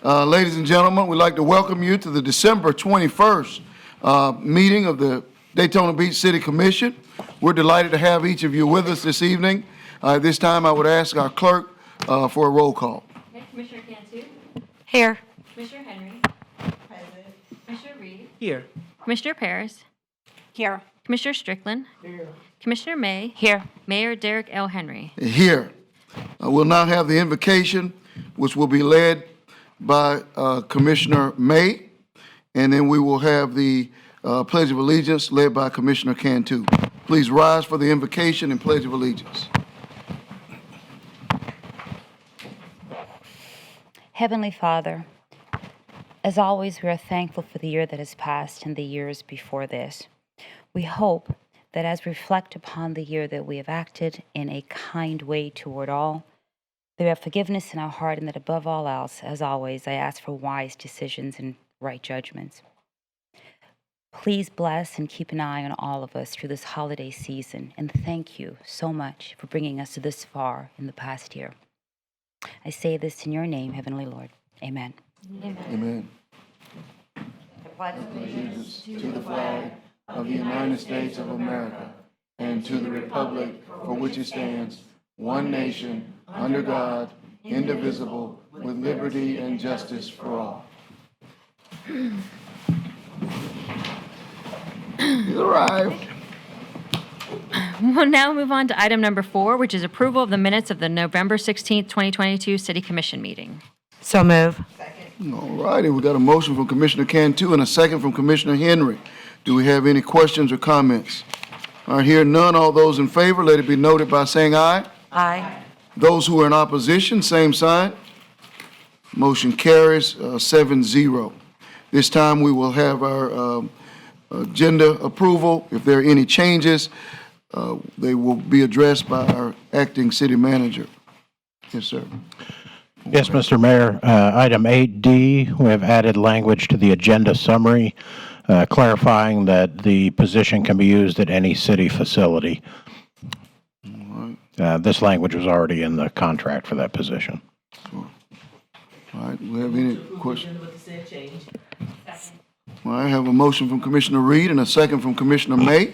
Ladies and gentlemen, we'd like to welcome you to the December 21st meeting of the Daytona Beach City Commission. We're delighted to have each of you with us this evening. At this time, I would ask our clerk for a roll call. Okay, Commissioner Cantu. Here. Commissioner Henry. Present. Commissioner Reed. Here. Commissioner Paris. Here. Commissioner Strickland. Here. Commissioner May. Here. Mayor Derek L. Henry. Here. We'll now have the invocation, which will be led by Commissioner May, and then we will have the Pledge of Allegiance led by Commissioner Cantu. Please rise for the invocation and Pledge of Allegiance. Heavenly Father, as always, we are thankful for the year that has passed and the years before this. We hope that as we reflect upon the year that we have acted in a kind way toward all, that we have forgiveness in our heart, and that above all else, as always, I ask for wise decisions and right judgments. Please bless and keep an eye on all of us through this holiday season, and thank you so much for bringing us this far in the past year. I say this in your name, Heavenly Lord. Amen. Amen. Allegiance to the flag of the United States of America and to the republic for which it stands, one nation, under God, indivisible, with liberty and justice for all. He's arrived. We'll now move on to item number 4, which is approval of the minutes of the November 16th, 2022 City Commission meeting. So move. All righty, we got a motion from Commissioner Cantu and a second from Commissioner Henry. Do we have any questions or comments? All right, here none. All those in favor, let it be noted by saying aye. Aye. Those who are in opposition, same sign. Motion carries 7-0. This time we will have our agenda approval. If there are any changes, they will be addressed by our acting city manager. Yes, sir. Yes, Mr. Mayor. Item 8D, we have added language to the agenda summary, clarifying that the position can be used at any city facility. This language was already in the contract for that position. All right, do we have any questions? All right, I have a motion from Commissioner Reed and a second from Commissioner May.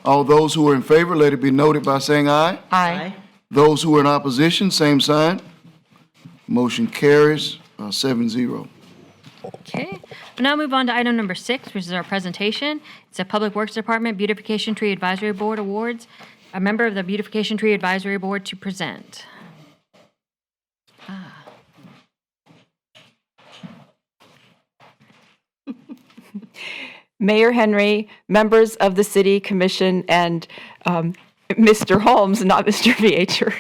All those who are in favor, let it be noted by saying aye. Aye. Those who are in opposition, same sign. Motion carries 7-0. Okay. We'll now move on to item number 6, which is our presentation. It's a Public Works Department Beautification Tree Advisory Board Awards. A member of the Beautification Tree Advisory Board to present. Mayor Henry, members of the City Commission, and Mr. Holmes, not Mr. Viecher.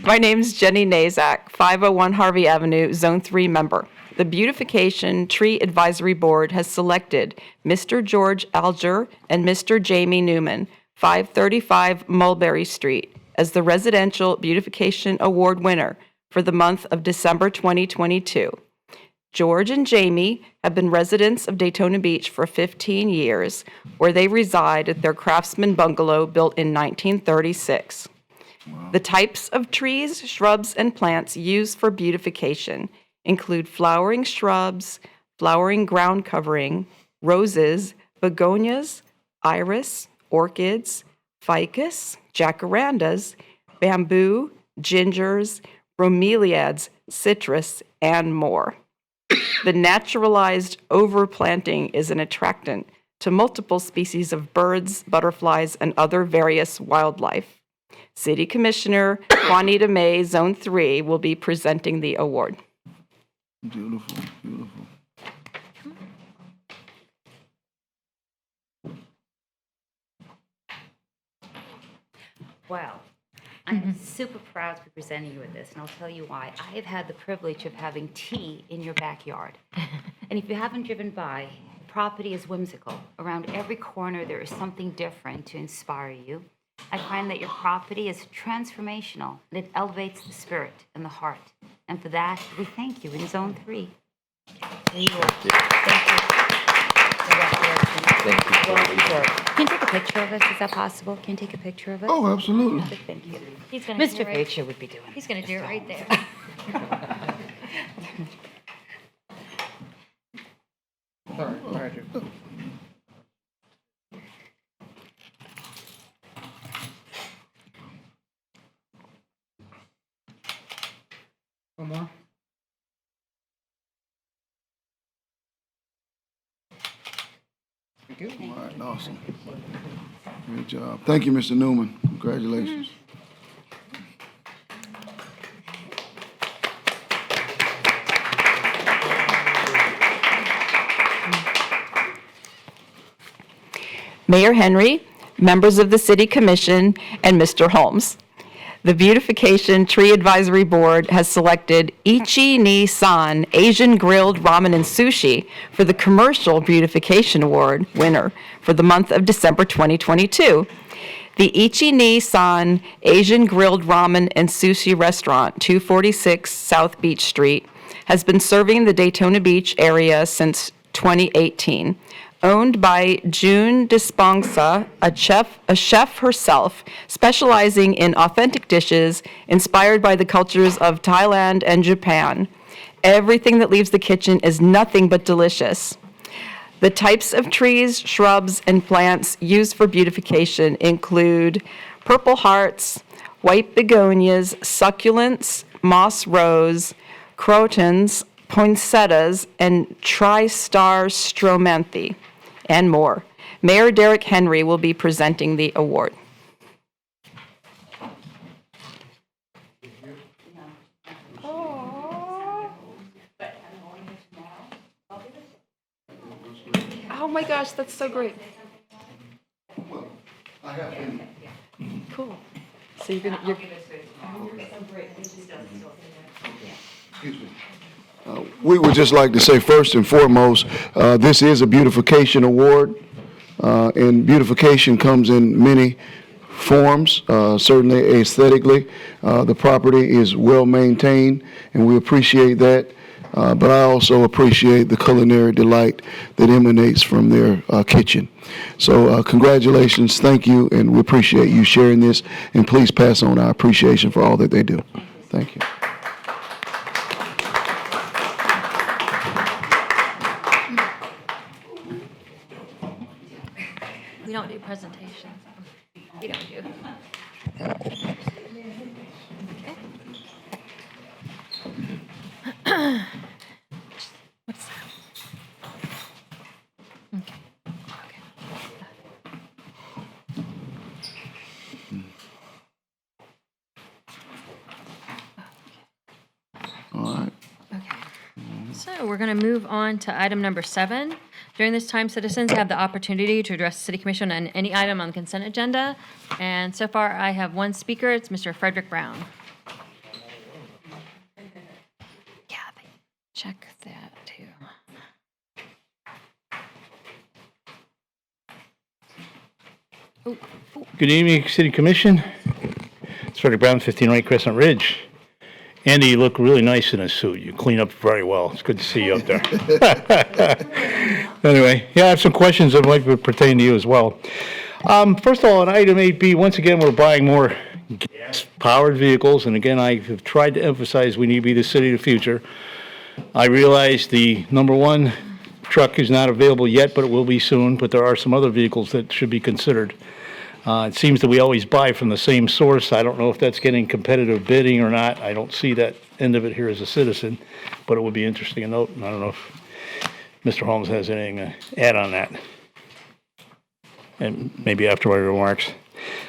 My name's Jenny Nazak, 501 Harvey Avenue, Zone 3 member. The Beautification Tree Advisory Board has selected Mr. George Alger and Mr. Jamie Newman, 535 Mulberry Street, as the Residential Beautification Award winner for the month of December 2022. George and Jamie have been residents of Daytona Beach for 15 years, where they reside at their Craftsman bungalow built in 1936. The types of trees, shrubs, and plants used for beautification include flowering shrubs, flowering ground covering, roses, begonias, iris, orchids, ficus, jacarandas, bamboo, gingers, bromeliads, citrus, and more. The naturalized overplanting is an attractant to multiple species of birds, butterflies, and other various wildlife. City Commissioner Juanita May, Zone 3, will be presenting the award. Beautiful, beautiful. Wow. I'm super proud to be presenting you with this, and I'll tell you why. I have had the privilege of having tea in your backyard. And if you haven't driven by, the property is whimsical. Around every corner, there is something different to inspire you. I find that your property is transformational, and it elevates the spirit and the heart. And for that, we thank you in Zone 3. There you are. Thank you. Thank you. Well deserved. Can you take a picture of us? Is that possible? Can you take a picture of us? Oh, absolutely. Thank you. He's going to Mr. Pacher would be doing it. He's going to do it right there. One more. All right, awesome. Good job. Thank you, Mr. Newman. Congratulations. Mayor Henry, members of the City Commission, and Mr. Holmes. The Beautification Tree Advisory Board has selected Ichi Ni San Asian Grilled Ramen and Sushi for the Commercial Beautification Award winner for the month of December 2022. The Ichi Ni San Asian Grilled Ramen and Sushi Restaurant, 246 South Beach Street, has been serving the Daytona Beach area since 2018. Owned by June Dispongsa, a chef herself, specializing in authentic dishes inspired by the cultures of Thailand and Japan. Everything that leaves the kitchen is nothing but delicious. The types of trees, shrubs, and plants used for beautification include purple hearts, white begonias, succulents, moss rose, crotons, poinsettias, and tri-star stromanthe, and more. Mayor Derek Henry will be presenting the award. Oh my gosh, that's so great. Cool. So you're gonna, We would just like to say, first and foremost, this is a beautification award, and beautification comes in many forms, certainly aesthetically. The property is well-maintained, and we appreciate that, but I also appreciate the culinary delight that emanates from their kitchen. So congratulations, thank you, and we appreciate you sharing this, and please pass on our appreciation for all that they do. Thank you. We don't do presentations. We don't do. Okay. What's that? Okay. All right. Okay. So we're going to move on to item number 7. During this time, citizens have the opportunity to address the City Commission on any item on the consent agenda. And so far, I have one speaker. It's Mr. Frederick Brown. Yeah, check that too. Good evening, City Commission. It's Frederick Brown, 1508 Crescent Ridge. Andy, you look really nice in a suit. You clean up very well. It's good to see you up there. Anyway, yeah, I have some questions that might pertain to you as well. First of all, on item 8B, once again, we're buying more gas-powered vehicles. And again, I have tried to emphasize we need to be the city of the future. I realize the number one truck is not available yet, but it will be soon. But there are some other vehicles that should be considered. It seems that we always buy from the same source. I don't know if that's getting competitive bidding or not. I don't see that end of it here as a citizen, but it would be interesting to note. And I don't know if Mr. Holmes has anything to add on that. And maybe after my remarks.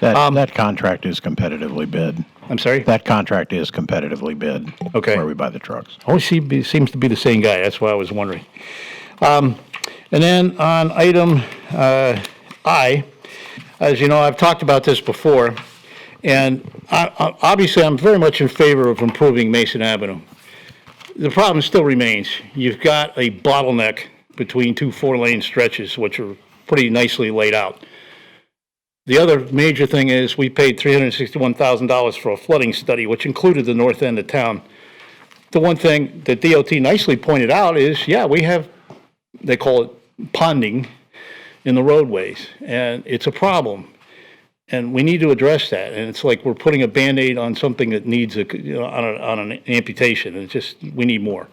That contract is competitively bid. I'm sorry? That contract is competitively bid. Okay. Where we buy the trucks. Always seems to be the same guy. That's why I was wondering. And then on item I, as you know, I've talked about this before, and obviously I'm very much in favor of improving Mason Avenue. The problem still remains. You've got a bottleneck between two four-lane stretches, which are pretty nicely laid out. The other major thing is we paid $361,000 for a flooding study, which included the north end of town. The one thing that DOT nicely pointed out is, yeah, we have, they call it ponding in the roadways, and it's a problem. And we need to address that. And it's like we're putting a Band-Aid on something that needs on an amputation. And it's just, we need more.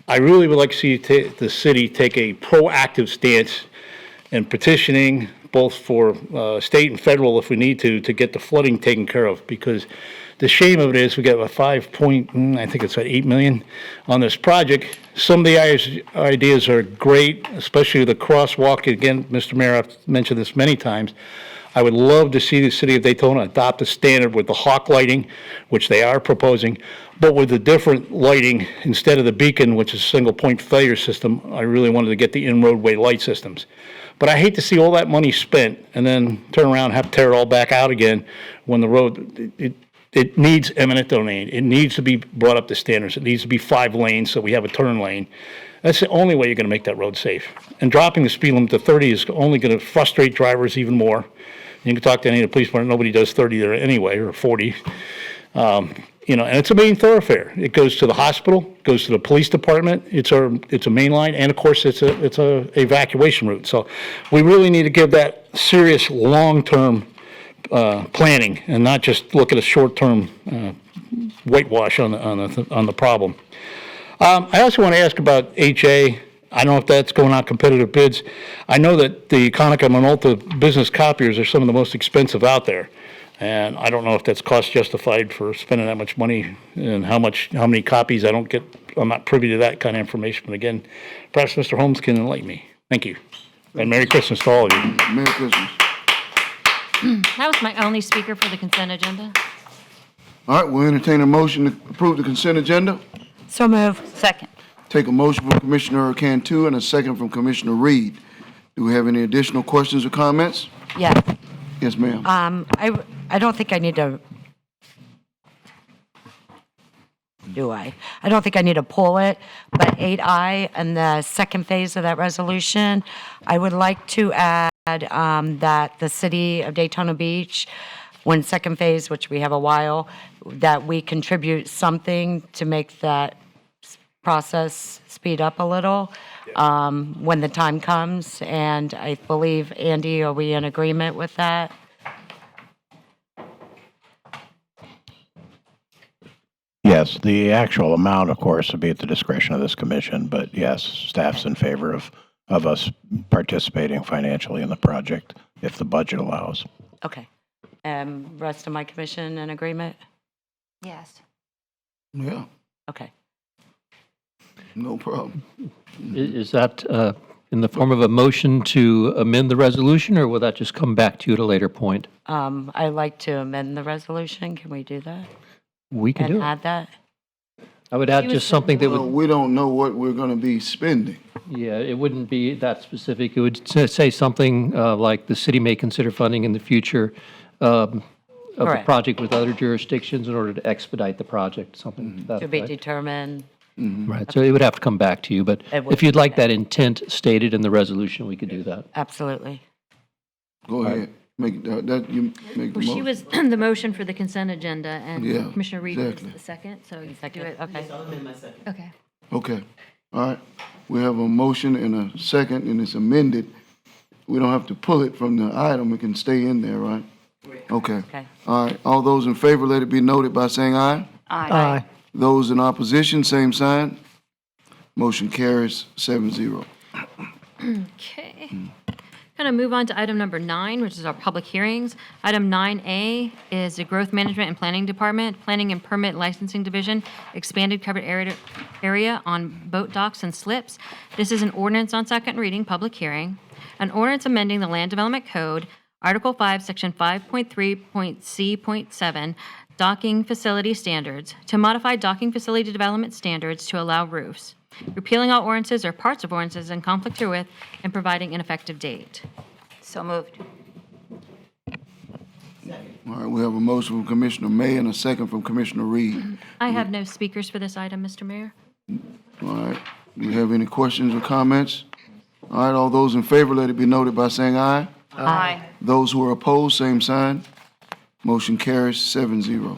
I really would like to see the city take a proactive stance in petitioning both for state and federal, if we need to get the flooding taken care of, because The shame of it is, we got a I think it's at 8 million on this project. Some of the ideas are great, especially the crosswalk. Again, Mr. Mayor, I've mentioned this many times. I would love to see the city of Daytona adopt a standard with the hawk lighting, which they are proposing, but with the different lighting, instead of the beacon, which is a single point failure system, I really wanted to get the in-roadway light systems. But I hate to see all that money spent and then turn around and have to tear it all back out again when the road, it needs eminent domain. It needs to be brought up to standards. It needs to be 5 lanes so we have a turn lane. That's the only way you're going to make that road safe. And dropping the speed limit to 30 is only going to frustrate drivers even more. You can talk to any of the police department, nobody does 30 there anyway, or 40. You know, and it's a main thoroughfare. It goes to the hospital, goes to the police department. It's a main line, and of course, it's a evacuation route. So we really need to give that serious long-term planning and not just look at a short-term whitewash on the problem. I also want to ask about HA. I don't know if that's going out competitive bids. I know that the Konica Minolta business copiers are some of the most expensive out there. And I don't know if that's cost justified for spending that much money and how many copies. I'm not privy to that kind of information. But again, perhaps Mr. Holmes can enlighten me. Thank you. And Merry Christmas to all of you. Merry Christmas. That was my only speaker for the consent agenda. All right, we'll entertain a motion to approve the consent agenda. So move. Second. Take a motion from Commissioner Cantu and a second from Commissioner Reed. Do we have any additional questions or comments? Yes. Yes, ma'am. I don't think I need to, do I? I don't think I need to pull it, but 8I and the second phase of that resolution, I would like to add that the city of Daytona Beach, when second phase, which we have a while, that we contribute something to make that process speed up a little when the time comes. And I believe, Andy, are we in agreement with that? Yes, the actual amount, of course, would be at the discretion of this commission, but yes, staff's in favor of us participating financially in the project if the budget allows. Okay. Rest of my commission in agreement? Yes. Yeah, Okay. no problem. Is that in the form of a motion to amend the resolution, or will that just come back to you at a later point? I'd like to amend the resolution. Can we do that? We can do And it. add that? I would add just something that Well, would, we don't know what we're going to be spending. yeah, it wouldn't be that specific. It would say something like the city may consider funding in the future of the Correct. project with other jurisdictions in order to expedite the project, something to that To be effect. determined? Right, so it would have to come back to you, but It would, if you'd like that intent stated in the resolution, we could do that. Absolutely. Go ahead. Make that you make the Well, she motion. was the motion for the consent agenda, and Yeah, Commissioner Reed was exactly. the second, so you do Second, it. okay. Okay. Okay. All right. We have a motion and a second, and it's amended. We don't have to pull it from the item. It can stay in there, right? Okay. Okay. All right. All those in favor, let it be noted by saying aye. Aye. Those in opposition, same sign. Motion carries 7-0. Okay. Going to move on to item number 9, which is our public hearings. Item 9A is the Growth Management and Planning Department, Planning and Permit Licensing Division, expanded covered area on boat docks and slips. This is an ordinance on second reading, public hearing. An ordinance amending the Land Development Code, Article 5, Section 5.3.C.7, docking facility standards, to modify docking facility development standards to allow roofs, repealing all ordinances or parts of ordinances in conflict herewith, and providing an effective date. So moved. All right, we have a motion from Commissioner May and a second from Commissioner Reed. I have no speakers for this item, Mr. Mayor. All right, do you have any questions or comments? All right, all those in favor, let it be noted by saying aye. Aye. Those who are opposed, same sign. Motion carries 7-0.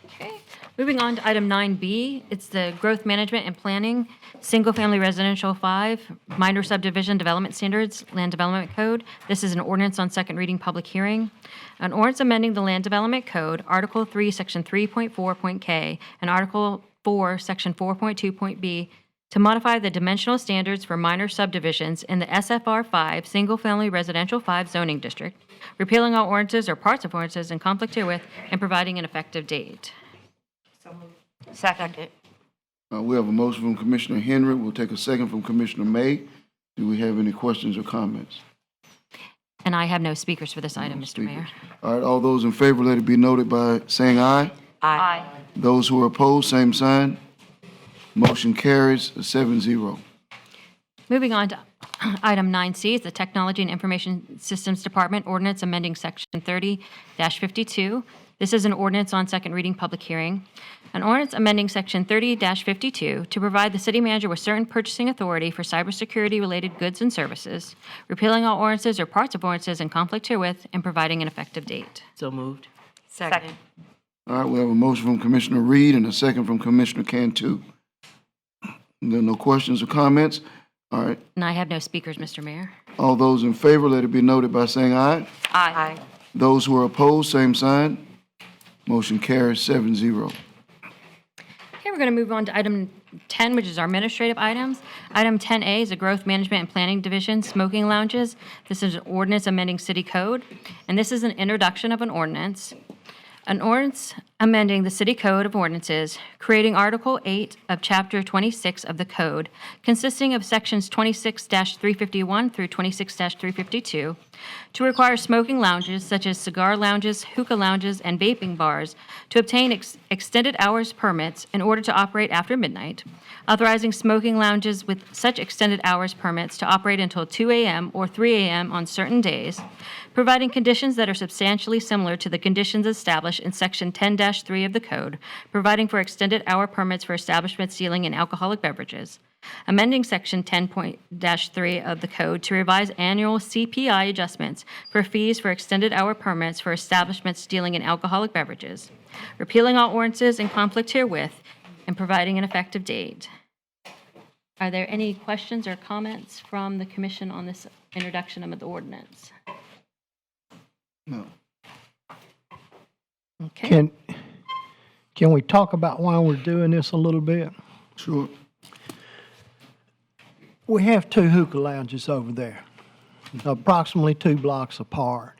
Okay. Moving on to item 9B, it's the Growth Management and Planning, Single Family Residential 5, Minor Subdivision Development Standards, Land Development Code. This is an ordinance on second reading, public hearing. An ordinance amending the Land Development Code, Article 3, Section 3.4.K, and Article 4, Section 4.2.B, to modify the dimensional standards for minor subdivisions in the SFR 5 Single Family Residential 5 zoning district, repealing all ordinances or parts of ordinances in conflict herewith, and providing an effective date. Second. We have a motion from Commissioner Henry. We'll take a second from Commissioner May. Do we have any questions or comments? And I have no speakers for this item, Mr. Mayor. All right, all those in favor, let it be noted by saying aye. Aye. Those who are opposed, same sign. Motion carries 7-0. Moving on to item 9C is the Technology and Information Systems Department ordinance amending Section 30-52. This is an ordinance on second reading, public hearing. An ordinance amending Section 30-52 to provide the city manager with certain purchasing authority for cybersecurity-related goods and services, repealing all ordinances or parts of ordinances in conflict herewith, and providing an effective date. So moved. Second. All right, we have a motion from Commissioner Reed and a second from Commissioner Cantu. There are no questions or comments. All right, And I have no speakers, Mr. Mayor. all those in favor, let it be noted by saying aye. Aye. Those who are opposed, same sign. Motion carries 7-0. Okay, we're going to move on to item 10, which is our administrative items. Item 10A is a Growth Management and Planning Division smoking lounges. This is an ordinance amending city code, and this is an introduction of an ordinance. An ordinance amending the City Code of Ordinances, creating Article 8 of Chapter 26 of the Code, consisting of Sections 26-351 through 26-352, to require smoking lounges such as cigar lounges, hookah lounges, and vaping bars to obtain extended hours permits in order to operate after midnight, authorizing smoking lounges with such extended hours permits to operate until 2 a.m. or 3 a.m. on certain days, providing conditions that are substantially similar to the conditions established in Section 10-3 of the Code, providing for extended hour permits for establishments dealing in alcoholic beverages, amending Section 10.3 of the Code to revise annual CPI adjustments for fees for extended hour permits for establishments dealing in alcoholic beverages, repealing all ordinances in conflict herewith, and providing an effective date. Are there any questions or comments from the commission on this introduction of the ordinance? No. Okay. Can we talk about why we're doing this a little bit? Sure. We have two hookah lounges over there, approximately 2 blocks apart.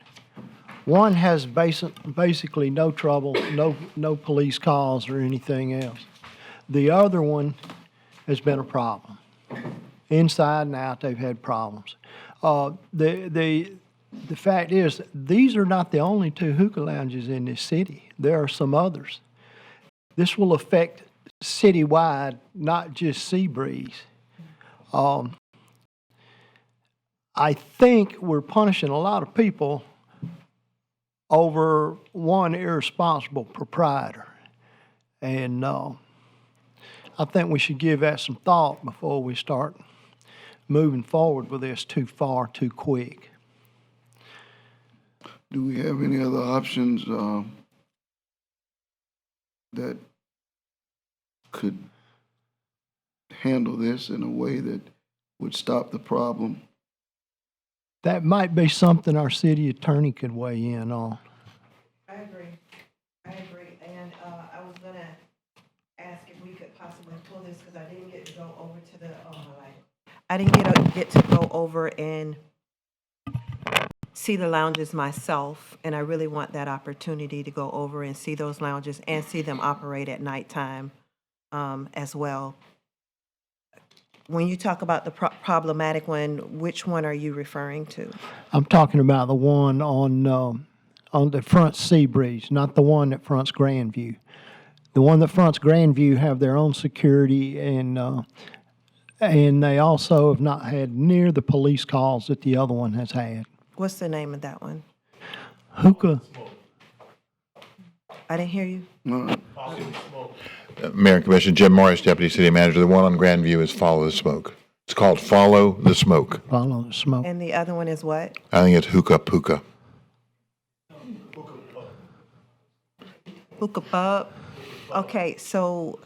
One has basically no trouble, no police calls or anything else. The other one has been a problem. Inside and out, they've had problems. The fact is, these are not the only 2 hookah lounges in this city. There are some others. This will affect citywide, not just Seabreeze. I think we're punishing a lot of people over one irresponsible proprietor. And I think we should give that some thought before we start moving forward with this too far, too quick. Do we have any other options that could handle this in a way that would stop the problem? That might be something our city attorney could weigh in on. I agree. And I was gonna ask if we could possibly pull this, because I didn't get to go over to the, I didn't get to go over and see the lounges myself, and I really want that opportunity to go over and see those lounges and see them operate at nighttime as well. When you talk about the problematic one, which one are you referring to? I'm talking about the one on the front Seabreeze, not the one that fronts Grandview. The one that fronts Grandview have their own security, and they also have not had near the police calls that the other one has had. What's the name of that one? Hookah. I didn't hear you. All right. Mayor and Commissioner, Jim Morris, Deputy City Manager. The one on Grandview is Follow the Smoke. It's called Follow the Smoke. Follow the smoke. And the other one is what? I think it's Hookah Puka. Hookah Pub? Okay, so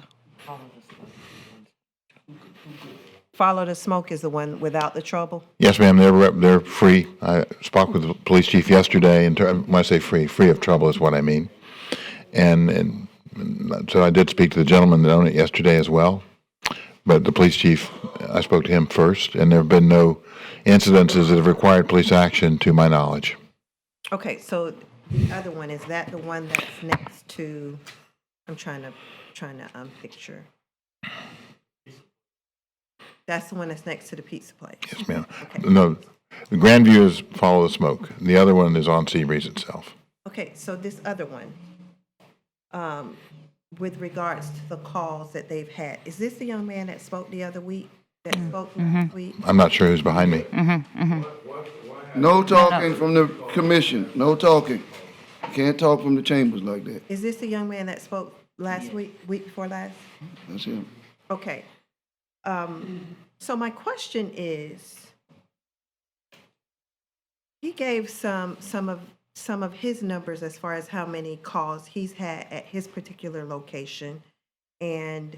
Follow the Smoke is the one without the trouble? Yes, ma'am, they're free. I spoke with the police chief yesterday, and when I say free of trouble is what I mean. And so I did speak to the gentleman that owned it yesterday as well. But the police chief, I spoke to him first, and there have been no incidences that have required police action to my knowledge. Okay, so the other one, is that the one that's next to, I'm trying to picture. That's the one that's next to the pizza place? Yes, ma'am. Okay. No, the Grandview is Follow the Smoke. The other one is on Seabreeze itself. Okay, so this other one, with regards to the calls that they've had, is this the young man that spoke the other week, that spoke last week? I'm not sure who's behind me. No talking from the commission, no talking. Can't talk from the chambers like that. Is this the young man that spoke last week, week before last? That's him. Okay. So my question is, he gave some of his numbers as far as how many calls he's had at his particular location, and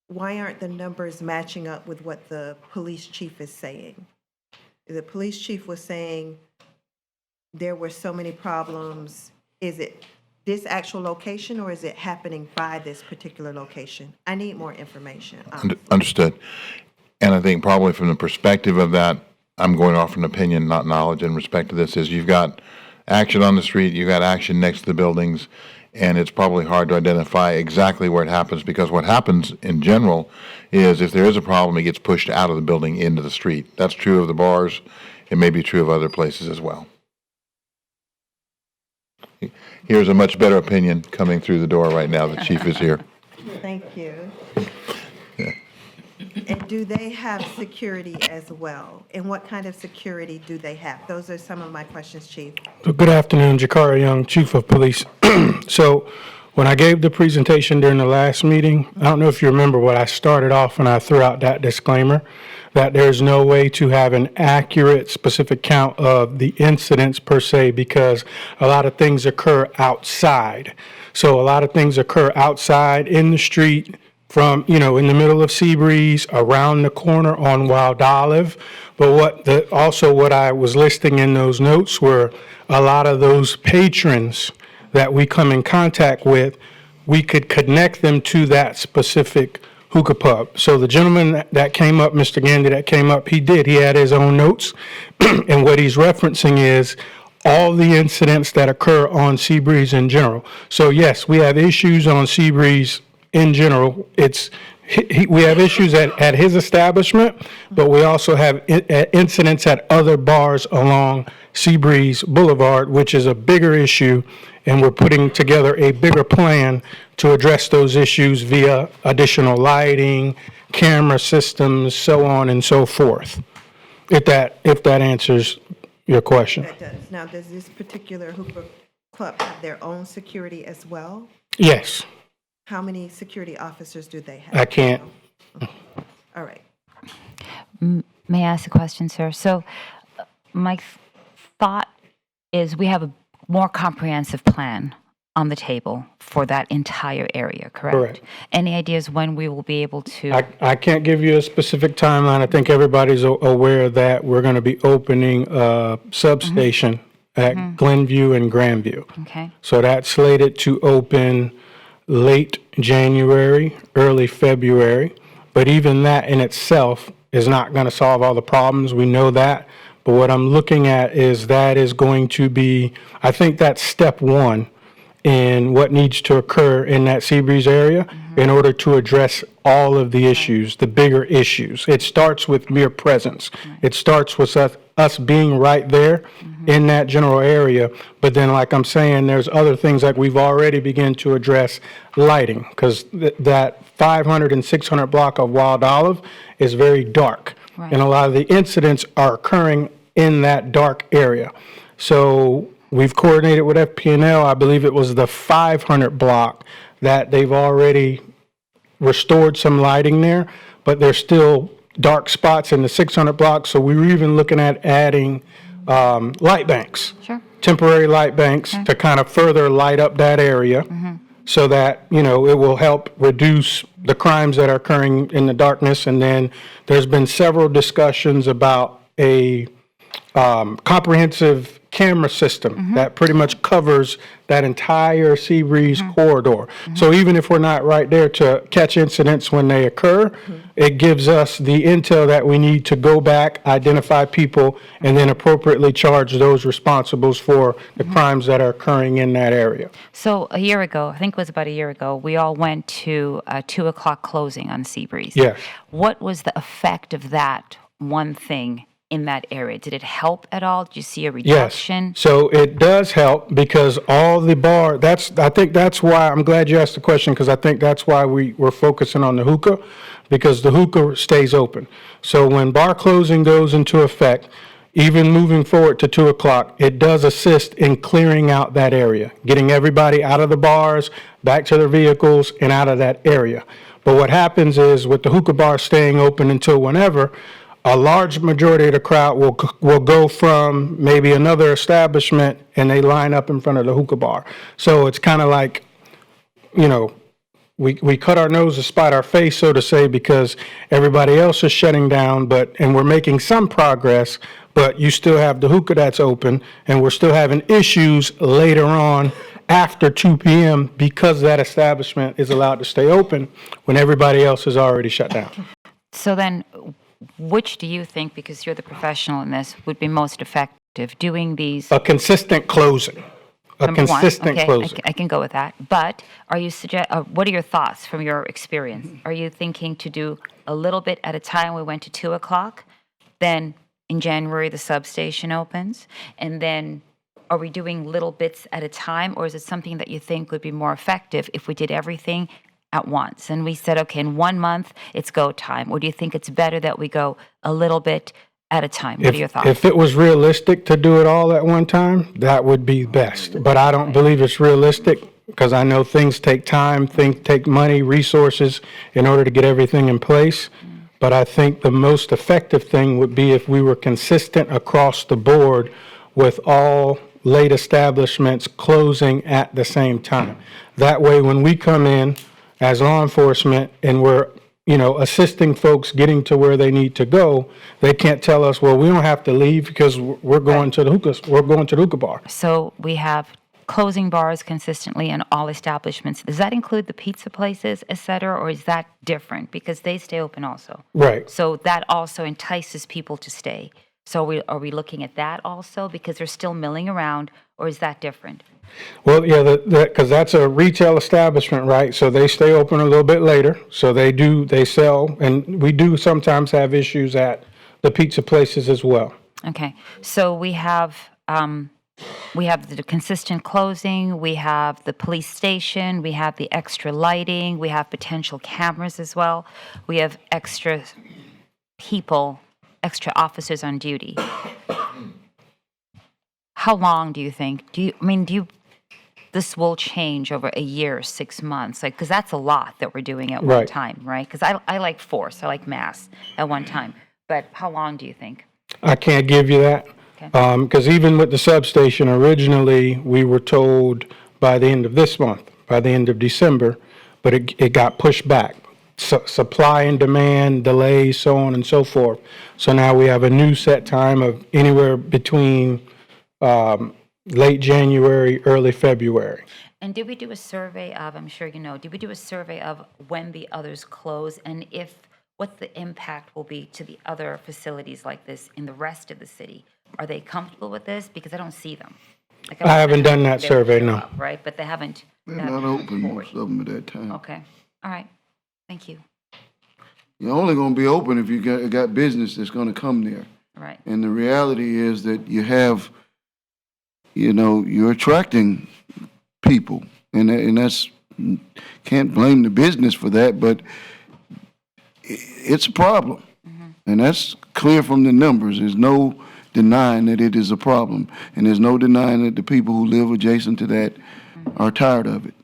why aren't the numbers matching up with what the police chief is saying? The police chief was saying there were so many problems. Is it this actual location, or is it happening by this particular location? I need more information. Understood. And I think probably from the perspective of that, I'm going off an opinion, not knowledge, in respect to this, is you've got action on the street, you've got action next to the buildings, and it's probably hard to identify exactly where it happens, because what happens in general is if there is a problem, it gets pushed out of the building into the street. That's true of the bars. It may be true of other places as well. Here's a much better opinion coming through the door right now. The chief is here. Thank you. And do they have security as well? And what kind of security do they have? Those are some of my questions, Chief. Good afternoon, Jakari Young, Chief of Police. So when I gave the presentation during the last meeting, I don't know if you remember what I started off when I threw out that disclaimer, that there's no way to have an accurate, specific count of the incidents per se, because a lot of things occur outside. So a lot of things occur outside in the street, from, in the middle of Seabreeze, around the corner on Wild Olive. But what I was listing in those notes were a lot of those patrons that we come in contact with, we could connect them to that specific hookah pub. So the gentleman that came up, Mr. Gandy, that came up, he had his own notes. And what he's referencing is all the incidents that occur on Seabreeze in general. So yes, we have issues on Seabreeze in general. We have issues at his establishment, but we also have incidents at other bars along Seabreeze Boulevard, which is a bigger issue, and we're putting together a bigger plan to address those issues via additional lighting, camera systems, so on and so forth. If that answers your question. That does. Now, does this particular hookah club have their own security as well? Yes. How many security officers do they have? I can't. All right. May I ask a question, sir? So my thought is we have a more comprehensive plan on the table for that entire area, correct? Correct. Any ideas when we will be able to? I can't give you a specific timeline. I think everybody's aware that we're going to be opening a substation at Glenview and Grandview. Okay. So that's slated to open late January, early February. But even that in itself is not going to solve all the problems. We know that. But what I'm looking at is that is going to be, I think that's step one in what needs to occur in that Seabreeze area in order to address all of the issues, the bigger issues. It starts with mere presence. It starts with us being right there in that general area. But then, like I'm saying, there's other things like we've already begun to address lighting, because that 500 and 600 block of Wild Olive is very dark. Right. And a lot of the incidents are occurring in that dark area. So we've coordinated with FP&L. I believe it was the 500 block that they've already restored some lighting there, but there's still dark spots in the 600 block. So we were even looking at adding light banks, Sure. temporary light banks to kind of further light up that area so that, it will help reduce the crimes that are occurring in the darkness. And then there's been several discussions about a comprehensive camera system that pretty much covers that entire Seabreeze corridor. So even if we're not right there to catch incidents when they occur, it gives us the intel that we need to go back, identify people, and then appropriately charge those responsible for the crimes that are occurring in that area. So a year ago, I think it was about a year ago, we all went to a 2 o'clock closing on Seabreeze. Yes. What was the effect of that one thing in that area? Did it help at all? Did you see a reduction? Yes. So it does help because all the bar, I think that's why, I'm glad you asked the question, because I think that's why we're focusing on the hookah, because the hookah stays open. So when bar closing goes into effect, even moving forward to 2 o'clock, it does assist in clearing out that area, getting everybody out of the bars, back to their vehicles, and out of that area. But what happens is, with the hookah bar staying open until whenever, a large majority of the crowd will go from maybe another establishment and they line up in front of the hookah bar. So it's kind of like, you know, we cut our nose to spite our face, so to say, because everybody else is shutting down, and we're making some progress, but you still have the hookah that's open, and we're still having issues later on after 2 p.m. because that establishment is allowed to stay open when everybody else is already shut down. So then, which do you think, because you're the professional in this, would be most effective? Doing these... A consistent closing. Number one, Consistent okay, closing. I can go with that. But are you what are your thoughts from your experience? Are you thinking to do a little bit at a time? We went to 2 o'clock, then in January the substation opens, and then are we doing little bits at a time, or is it something that you think would be more effective if we did everything at once? And we said, okay, in 1 month it's go time. Or do you think it's better that we go a little bit at a time? What are your thoughts? If it was realistic to do it all at one time, that would be best. But I don't believe it's realistic, because I know things take time, things take money, resources in order to get everything in place. But I think the most effective thing would be if we were consistent across the board with all late establishments closing at the same time. That way, when we come in as law enforcement and we're assisting folks getting to where they need to go, they can't tell us, well, we don't have to leave because we're going to the hookah bar. So we have closing bars consistently in all establishments. Does that include the pizza places, et cetera, or is that different? Because they stay open also. Right. So that also entices people to stay. So are we looking at that also, because they're still milling around, or is that different? Well, yeah, because that's a retail establishment, right? So they stay open a little bit later. So they sell, and we do sometimes have issues at the pizza places as well. Okay, so we have the consistent closing, we have the police station, we have the extra lighting, we have potential cameras as well, we have extra people, extra officers on duty. How long do you think? This will change over a year, 6 months? Because that's a lot that we're doing at one Right. time, right? Because I like force, I like mass at one time. But how long do you think? I can't give you that. Okay. Because even with the substation, originally, we were told by the end of this month, by the end of December, but it got pushed back. Supply and demand, delays, so on and so forth. So now we have a new set time of anywhere between late January, early February. And did we do a survey of, I'm sure you know, did we do a survey of when the others close, and what the impact will be to the other facilities like this in the rest of the city? Are they comfortable with this? Because I don't see them. Like, I haven't done that they survey, show no. up, right, but they haven't. They're not open, most of them at that time. Okay, all right, thank you. You're only gonna be open if you got business that's gonna come there. Right. And the reality is that you're attracting people, and that's, can't blame the business for that, but it's a problem. And that's clear from the numbers. There's no denying that it is a problem. And there's no denying that the people who live adjacent to that are tired of it.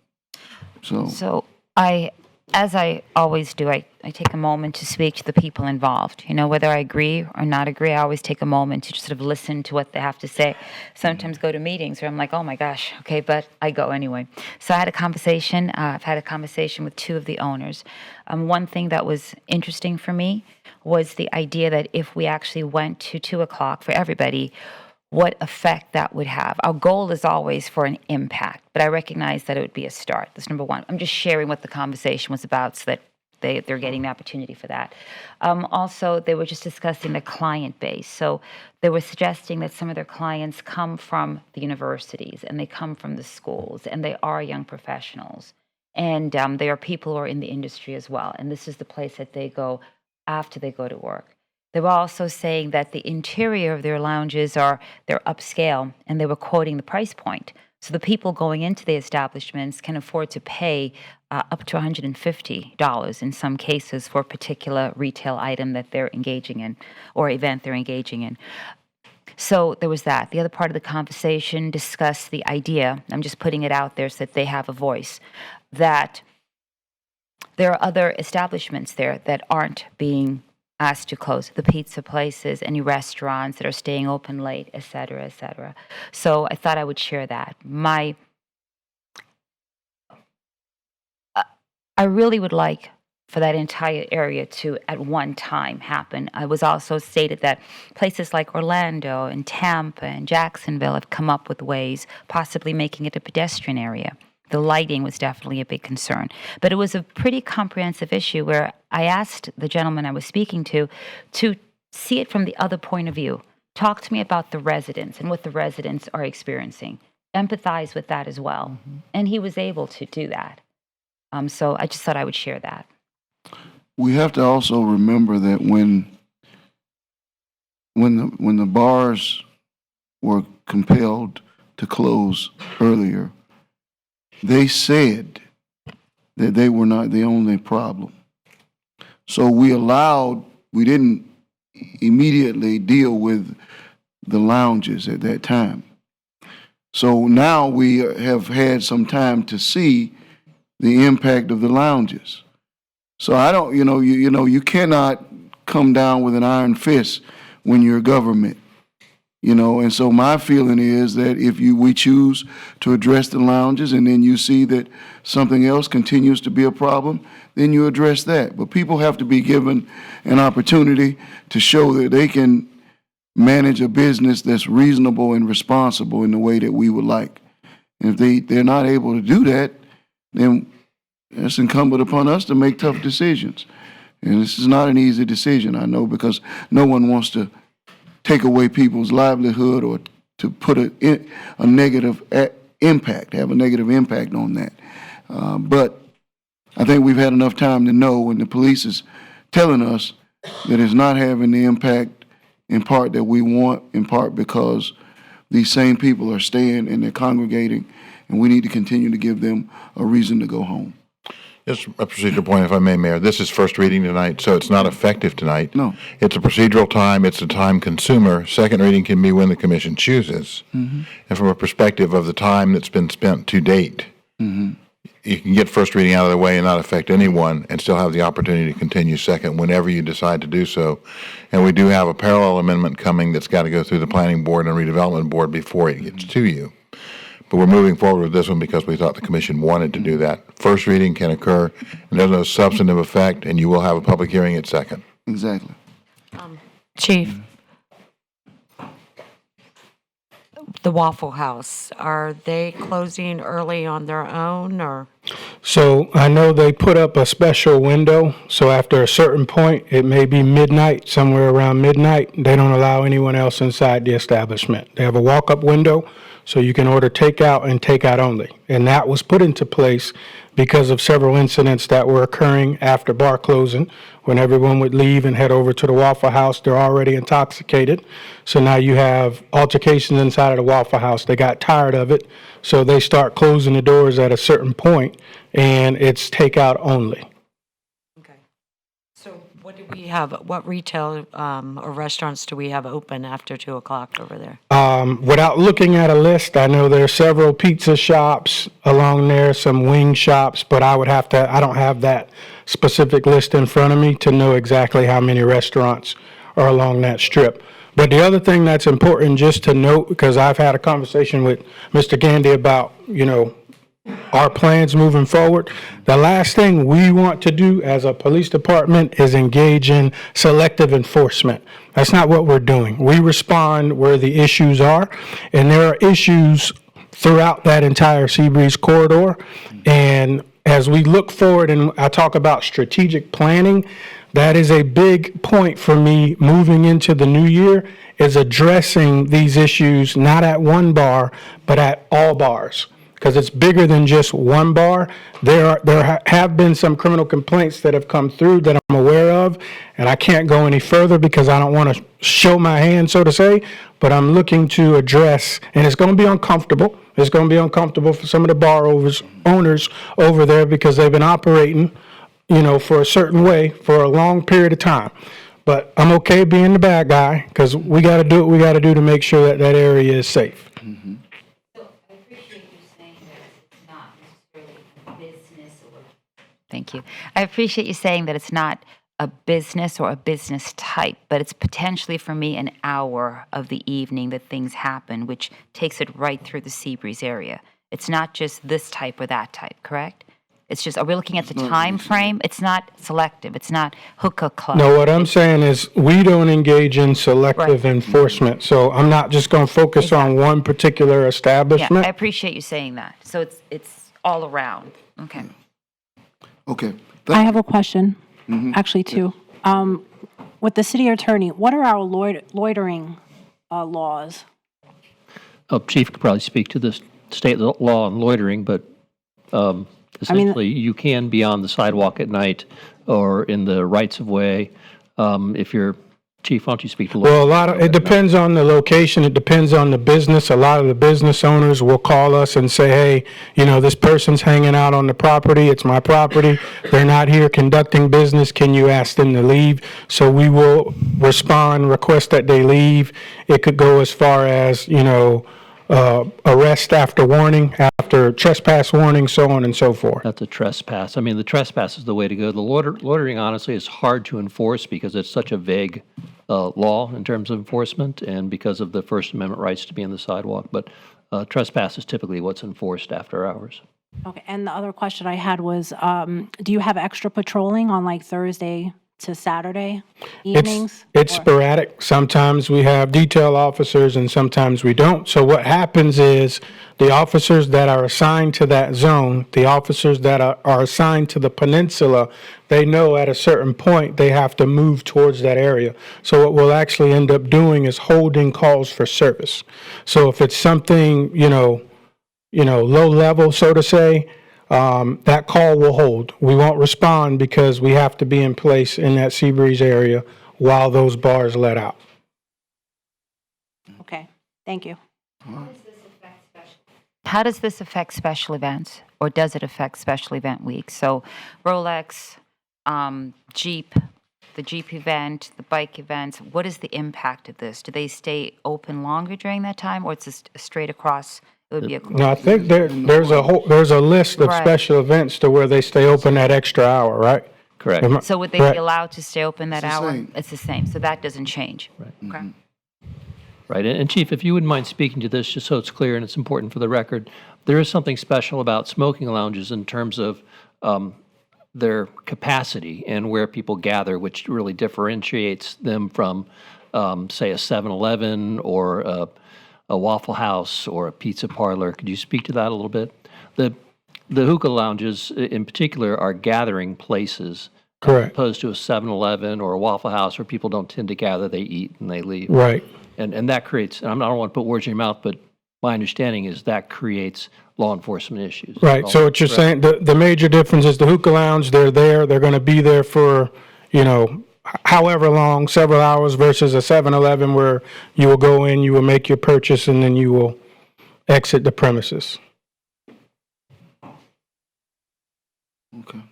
So as I always do, I take a moment to speak to the people involved. Whether I agree or not agree, I always take a moment to just sort of listen to what they have to say. Sometimes go to meetings where I'm like, oh my gosh, okay, but I go anyway. So I've had a conversation with two of the owners. One thing that was interesting for me was the idea that if we actually went to 2 o'clock for everybody, what effect that would have. Our goal is always for an impact, but I recognize that it would be a start. That's number one. I'm just sharing what the conversation was about so that they're getting the opportunity for that. Also, they were just discussing the client base. So they were suggesting that some of their clients come from the universities and they come from the schools and they are young professionals. And they are people who are in the industry as well. And this is the place that they go after they go to work. They were also saying that the interior of their lounges they're upscale, and they were quoting the price point. So the people going into the establishments can afford to pay up to $150 in some cases for a particular retail item that they're engaging in or event they're engaging in. So there was that. The other part of the conversation discussed the idea, I'm just putting it out there so that they have a voice, that there are other establishments there that aren't being asked to close, the pizza places, any restaurants that are staying open late, et cetera, et cetera. So I thought I would share that. I really would like for that entire area to, at one time, happen. I was also stated that places like Orlando and Tampa and Jacksonville have come up with ways, possibly making it a pedestrian area. The lighting was definitely a big concern. But it was a pretty comprehensive issue where I asked the gentleman I was speaking to see it from the other point of view. Talk to me about the residents and what the residents are experiencing. Empathize with that as well. Mm-hmm. And he was able to do that. So I just thought I would share that. We have to also remember that when the bars were compelled to close earlier, they said that they were not the only problem. So we didn't immediately deal with the lounges at that time. So now we have had some time to see the impact of the lounges. So I don't, you cannot come down with an iron fist when you're government. And so my feeling is that if we choose to address the lounges and then you see that something else continues to be a problem, then you address that. But people have to be given an opportunity to show that they can manage a business that's reasonable and responsible in the way that we would like. And if they're not able to do that, then it's incumbent upon us to make tough decisions. And this is not an easy decision, I know, because no one wants to take away people's livelihood or to put a negative impact, have a negative impact on that. But I think we've had enough time to know when the police is telling us that it's not having the impact in part that we want, in part because these same people are staying and they're congregating, and we need to continue to give them a reason to go home. Just a procedural point, if I may, Mayor. This is first reading tonight, so it's not effective tonight. No. It's a procedural time. It's a time consumer. Second reading can be when the commission chooses. Mm-hmm. And from a perspective of the time that's been spent to date, mm-hmm. you can get first reading out of the way and not affect anyone and still have the opportunity to continue second whenever you decide to do so. And we do have a parallel amendment coming that's got to go through the Planning Board and Redevelopment Board before it gets to you. But we're moving forward with this one because we thought the commission wanted to do that. First reading can occur, and there's no substantive effect, and you will have a public hearing at second. Exactly. Chief, the Waffle House, are they closing early on their own, or? So I know they put up a special window, so after a certain point, it may be midnight, somewhere around midnight, they don't allow anyone else inside the establishment. They have a walk-up window, so you can order takeout and takeout only. And that was put into place because of several incidents that were occurring after bar closing. When everyone would leave and head over to the Waffle House, they're already intoxicated. So now you have altercations inside of the Waffle House. They got tired of it, so they start closing the doors at a certain point, and it's takeout only. Okay. So what do we have, what retail or restaurants do we have open after 2 o'clock over there? Without looking at a list, I know there are several pizza shops along there, some wing shops, but I don't have that specific list in front of me to know exactly how many restaurants are along that strip. But the other thing that's important just to note, because I've had a conversation with Mr. Gandy about, our plans moving forward. The last thing we want to do as a police department is engage in selective enforcement. That's not what we're doing. We respond where the issues are, and there are issues throughout that entire Seabreeze corridor. And as we look forward and I talk about strategic planning, that is a big point for me moving into the new year, is addressing these issues not at one bar, but at all bars. Because it's bigger than just one bar. There have been some criminal complaints that have come through that I'm aware of, and I can't go any further because I don't want to show my hand, so to say, but I'm looking to address, and it's going to be uncomfortable. It's going to be uncomfortable for some of the bar owners over there because they've been operating, for a certain way for a long period of time. But I'm okay being the bad guy because we got to do what we got to do to make sure that that area is safe. Thank you. I appreciate you saying that it's not a business or a business type, but it's potentially for me an hour of the evening that things happen, which takes it right through the Seabreeze area. It's not just this type or that type, correct? It's just, are we looking at the time frame? It's not selective. It's not hookah club. No, what I'm saying is we don't engage in selective enforcement. So I'm not just going to focus on one particular Yeah, establishment. I appreciate you saying that. So it's all around. Okay. Okay. I have a question, actually, two. With the city attorney, what are our loitering laws? Chief could probably speak to this state law on loitering, but essentially, you can be on the sidewalk at night or in the rights of way. If you're, Chief, why don't you speak to loitering? It depends on the location. It depends on the business. A lot of the business owners will call us and say, hey, this person's hanging out on the property. It's my property. They're not here conducting business. Can you ask them to leave? So we will respond, request that they leave. It could go as far as, arrest after warning, after trespass warning, so on and so forth. That's a trespass. I mean, the trespass is the way to go. The loitering, honestly, is hard to enforce because it's such a vague law in terms of enforcement and because of the First Amendment rights to be in the sidewalk. But trespass is typically what's enforced after hours. Okay, and the other question I had was, do you have extra patrolling on like Thursday to Saturday evenings? It's sporadic. Sometimes we have detail officers and sometimes we don't. So what happens is the officers that are assigned to that zone, the officers that are assigned to the peninsula, they know at a certain point they have to move towards that area. So what we'll actually end up doing is holding calls for service. So if it's something, low level, so to say, that call will hold. We won't respond because we have to be in place in that Seabreeze area while those bars let out. Okay, thank you. How does this affect special events, or does it affect special event weeks? So Rolex, Jeep, the Jeep event, the bike events, what is the impact of this? Do they stay open longer during that time, or it's just straight across? It would be a No, I think there's a list of Right. special events to where they stay open that extra hour, right? Correct. So would they Correct. be allowed to stay open that It's the hour? same. It's the same, so that doesn't change. Right. Okay. Right, and Chief, if you wouldn't mind speaking to this, just so it's clear and it's important for the record, there is something special about smoking lounges in terms of their capacity and where people gather, which really differentiates them from, say, a 7-Eleven or a Waffle House or a pizza parlor. Could you speak to that a little bit? The hookah lounges in particular are gathering places. Correct. As opposed to a 7-Eleven or a Waffle House where people don't tend to gather, they eat and they leave. Right. And that creates, and I don't want to put words in your mouth, but my understanding is that creates law enforcement issues. Right. So what you're saying, the major difference is the hookah lounge, they're going to be there for, however long, several hours versus a 7-Eleven where you will go in, you will make your purchase, and then you will exit the premises. Okay.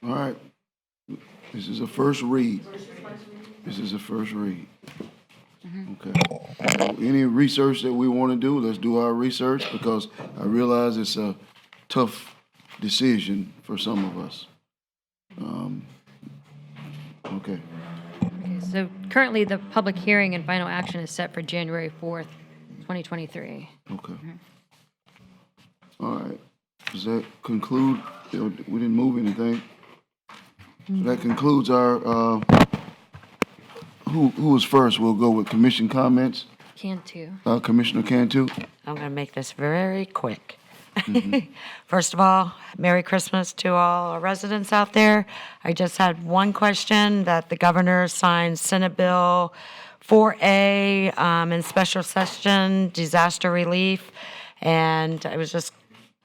All right. This is a first read. This is a first read. Okay. So any research that we want to do, let's do our research because I realize it's a tough decision for some of us. Okay. So currently, the public hearing and final action is set for January 4th, 2023. Okay. All right. Does that conclude? We didn't move anything. So that concludes our, who was first? We'll go with commission comments. Cantu. Commissioner Cantu. I'm going to make this very quick. First of all, Merry Christmas to all our residents out there. I just had one question that the governor signed Senate Bill 4A in special session, disaster relief. And I was just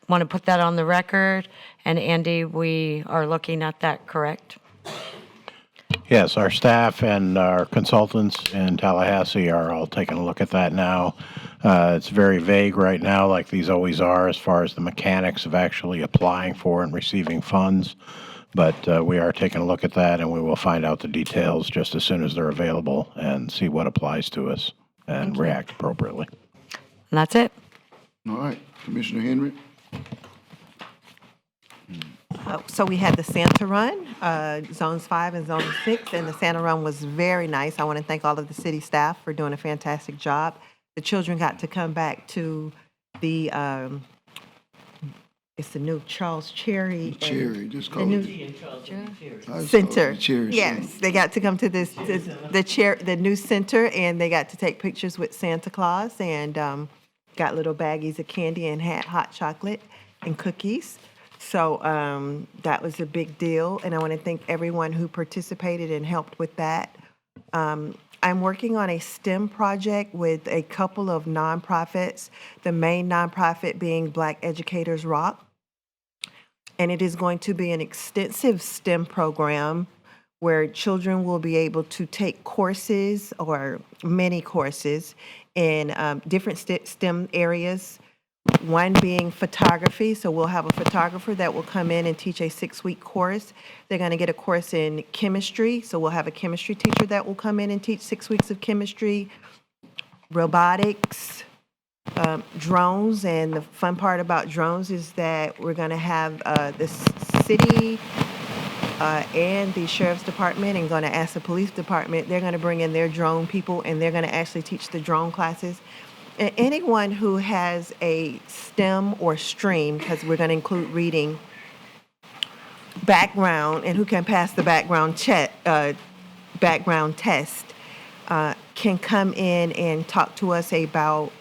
want to put that on the record. And Andy, we are looking at that, correct? Yes, our staff and our consultants in Tallahassee are all taking a look at that now. It's very vague right now, like these always are, as far as the mechanics of actually applying for and receiving funds. But we are taking a look at that, and we will find out the details just as soon as they're available and see what applies to us and react appropriately. And that's it. All right, Commissioner Henry. So we had the Santa Run, Zones 5 and Zone 6, and the Santa Run was very nice. I want to thank all of the city staff for doing a fantastic job. The children got to come back to the, it's the new Charles Cherry. Cherry, just The call new it. center. Cherry Yes, they got to come to this, the new center, and they got to take pictures with Santa Claus, and got little baggies of candy and had hot chocolate and cookies. So that was a big deal, and I want to thank everyone who participated and helped with that. I'm working on a STEM project with a couple of nonprofits, the main nonprofit being Black Educators Rock. And it is going to be an extensive STEM program where children will be able to take courses or many courses in different STEM areas. One being photography, so we'll have a photographer that will come in and teach a 6-week course. They're going to get a course in chemistry, so we'll have a chemistry teacher that will come in and teach 6 weeks of chemistry, robotics, drones, and the fun part about drones is that we're going to have the city and the sheriff's department and going to ask the police department, they're going to bring in their drone people and they're going to actually teach the drone classes. And anyone who has a STEM or stream, because we're going to include reading, background, and who can pass the background test, can come in and talk to us about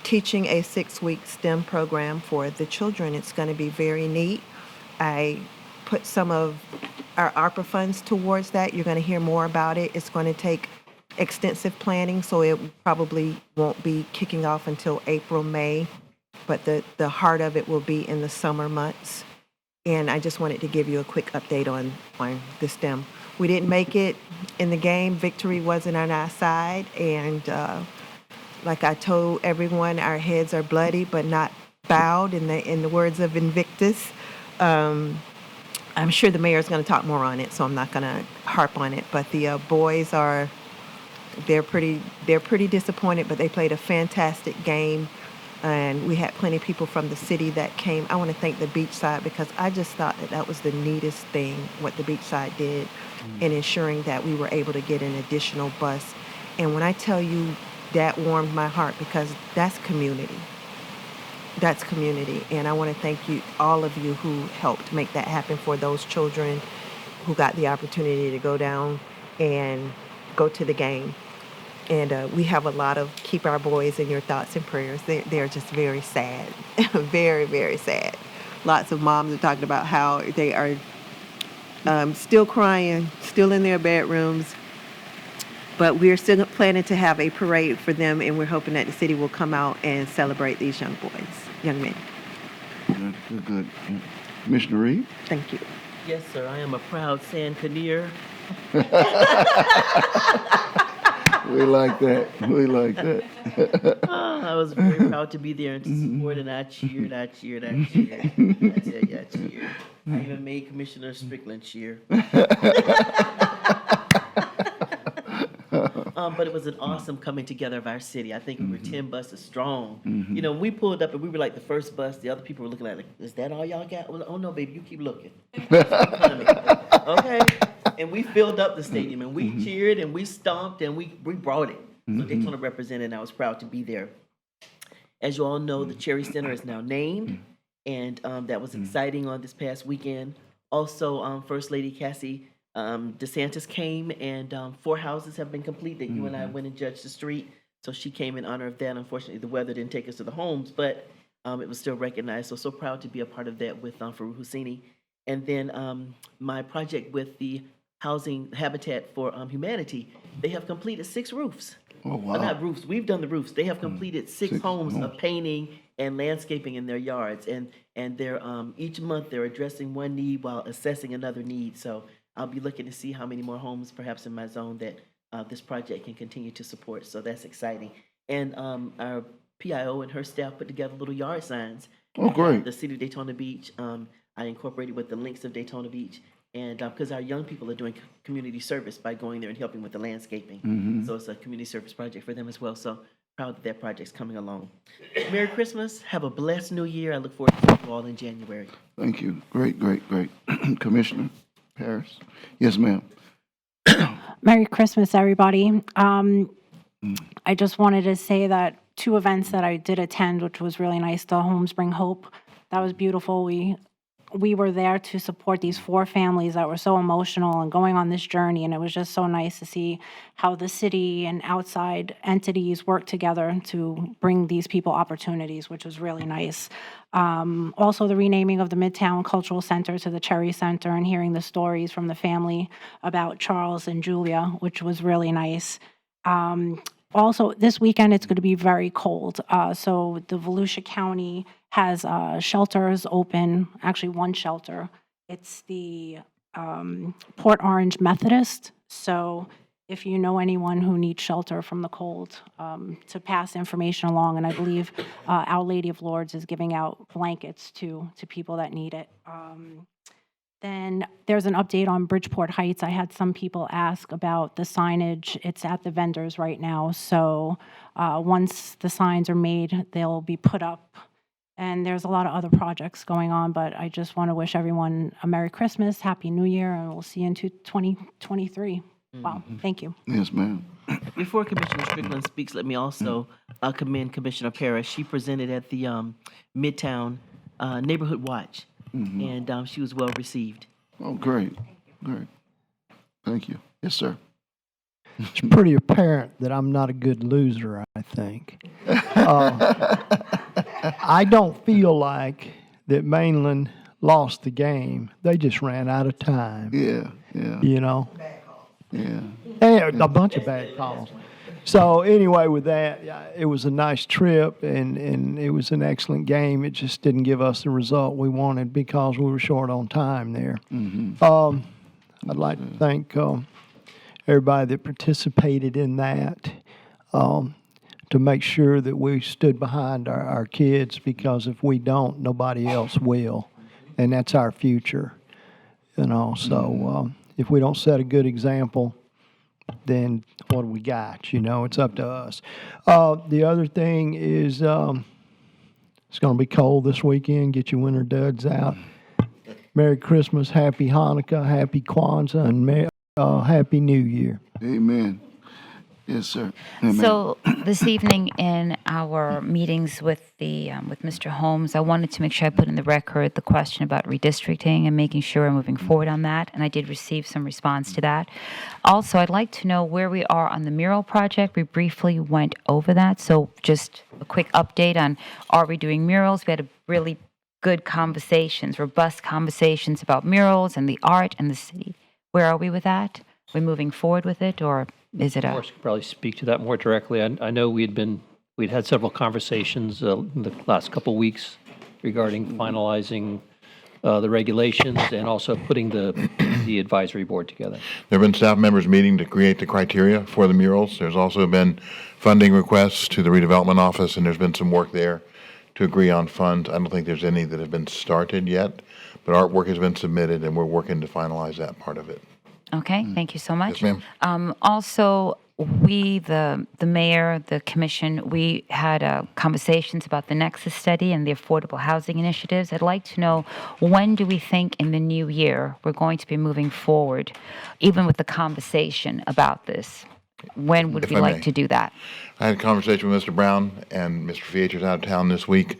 teaching a 6-week STEM program for the children. It's going to be very neat. I put some of our ARPA funds towards that. You're going to hear more about it. It's going to take extensive planning, so it probably won't be kicking off until April, May, but the heart of it will be in the summer months. And I just wanted to give you a quick update on the STEM. We didn't make it in the game. Victory wasn't on our side, and like I told everyone, our heads are bloody but not bowed, in the words of Invictus. I'm sure the mayor's going to talk more on it, so I'm not going to harp on it, but the boys are... They're pretty disappointed, but they played a fantastic game, and we had plenty of people from the city that came. I want to thank the Beachside because I just thought that was the neatest thing, what the Beachside did in ensuring that we were able to get an additional bus. And when I tell you that warmed my heart because that's community. That's community, and I want to thank you, all of you who helped make that happen for those children who got the opportunity to go down and go to the game. And we have a lot of keep our boys in your thoughts and prayers. They're just very sad, very, very sad. Lots of moms are talking about how they are still crying, still in their bedrooms. But we're still planning to have a parade for them, and we're hoping that the city will come out and celebrate these young men. Good. Commissioner Reed? Thank you. Yes, sir. I am a proud San Canier. We like that. We like that. I was very proud to be there and to support, and I cheered. I tell you, I cheered. I even made Commissioner Strickland cheer. But it was an awesome coming together of our city. I think we were 10 buses strong. You know, we pulled up and we were like the first bus. The other people were looking at it, like, is that all y'all got? Well, oh no, baby, you keep looking. Okay. And we filled up the stadium and we cheered and we stomped and we brought it. So Daytona represented, and I was proud to be there. As you all know, the Cherry Center is now named. and that was exciting on this past weekend. Also, First Lady Cassie DeSantis came, and 4 houses have been completed. You and I went and judged the street, so she came in honor of that. Unfortunately, the weather didn't take us to the homes, but it was still recognized. So proud to be a part of that with Farouk Husseini. And then my project with the Housing Habitat for Humanity, they have completed 6 roofs. Oh, wow. Not roofs, we've done the roofs. They have completed 6 homes of painting and landscaping in their yards. And they're, each month they're addressing one need while assessing another need. So I'll be looking to see how many more homes perhaps in my zone that this project can continue to support. So that's exciting. And our PIO and her staff put together little yard signs. Oh, great. The city of Daytona Beach, I incorporated with the links of Daytona Beach. And because our young people are doing community service by going there and helping with the landscaping. So it's a community service project for them as well. So proud that that project's coming along. Merry Christmas. Have a blessed new year. I look forward to seeing you all in January. Thank you. Great, great, great. Commissioner Harris? Yes, ma'am. Merry Christmas, everybody. I just wanted to say that 2 events that I did attend, which was really nice, the Homes Bring Hope, that was beautiful. We were there to support these 4 families that were so emotional and going on this journey, and it was just so nice to see how the city and outside entities work together to bring these people opportunities, which was really nice. Also, the renaming of the Midtown Cultural Center to the Cherry Center and hearing the stories from the family about Charles and Julia, which was really nice. Also, this weekend, it's going to be very cold. So the Volusia County has shelters open, actually 1 shelter. It's the Port Orange Methodist. So if you know anyone who needs shelter from the cold, to pass information along. And I believe Our Lady of Lourdes is giving out blankets to people that need it. Then there's an update on Bridgeport Heights. I had some people ask about the signage. It's at the vendors right now. So once the signs are made, they'll be put up. And there's a lot of other projects going on, but I just want to wish everyone a Merry Christmas, Happy New Year, and we'll see you in 2023. Wow, thank you. Yes, ma'am. Before Commissioner Strickland speaks, let me also commend Commissioner Parrish. She presented at the Midtown Neighborhood Watch, and she was well received. Oh, great, great. Thank you. Yes, sir. It's pretty apparent that I'm not a good loser, I think. I don't feel like that Mainland lost the game. They just ran out of time. Yeah, yeah, You know? yeah. And a bunch of bad calls. So anyway, with that, yeah, it was a nice trip and it was an excellent game. It just didn't give us the result we wanted because we were short on time there. I'd like to thank everybody that participated in that to make sure that we stood behind our kids, because if we don't, nobody else will. And that's our future, you know. So if we don't set a good example, then what do we got? You know, it's up to us. The other thing is it's going to be cold this weekend. Get your winter duds out. Merry Christmas, Happy Hanukkah, Happy Kwanzaa, and Happy New Year. Amen. Yes, sir. Amen. So this evening in our meetings with with Mr. Holmes, I wanted to make sure I put in the record the question about redistricting and making sure we're moving forward on that, and I did receive some response to that. Also, I'd like to know where we are on the mural project. We briefly went over that, so just a quick update on, are we doing murals? We had a really good conversations, robust conversations about murals and the art and the city. Where are we with that? Are we moving forward with it, or is it Morris could probably speak to that more directly. I know we'd had several conversations in the last couple of weeks regarding finalizing the regulations and also putting the advisory board together. There have been staff members meeting to create the criteria for the murals. There's also been funding requests to the redevelopment office, and there's been some work there to agree on funds. I don't think there's any that have been started yet, but artwork has been submitted, and we're working to finalize that part of it. Okay, thank you so much. Yes, ma'am. Also, we, the mayor, the commission, we had conversations about the Nexus study and the affordable housing initiatives. I'd like to know, when do we think in the new year we're going to be moving forward, even with the conversation about this? When would If we I like may. to do that? I had a conversation with Mr. Brown, and Mr. Fiecher's out of town this week,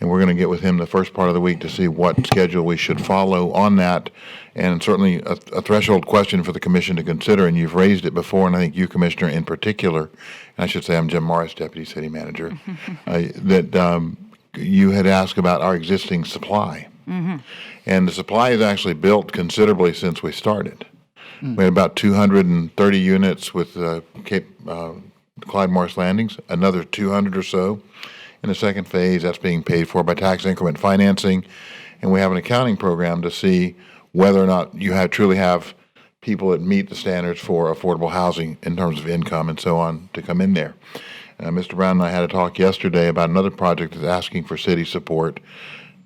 and we're going to get with him the first part of the week to see what schedule we should follow on that. And certainly a threshold question for the commission to consider, and you've raised it before, and I think you, Commissioner, in particular, and I should say I'm Jim Morris, Deputy City Manager, that you had asked about our existing supply. And the supply has actually built considerably since we started. We had about 230 units with Clyde Morris Landings, another 200 or so in the second phase. That's being paid for by tax increment financing. And we have an accounting program to see whether or not you truly have people that meet the standards for affordable housing in terms of income and so on to come in there. Mr. Brown and I had a talk yesterday about another project that's asking for city support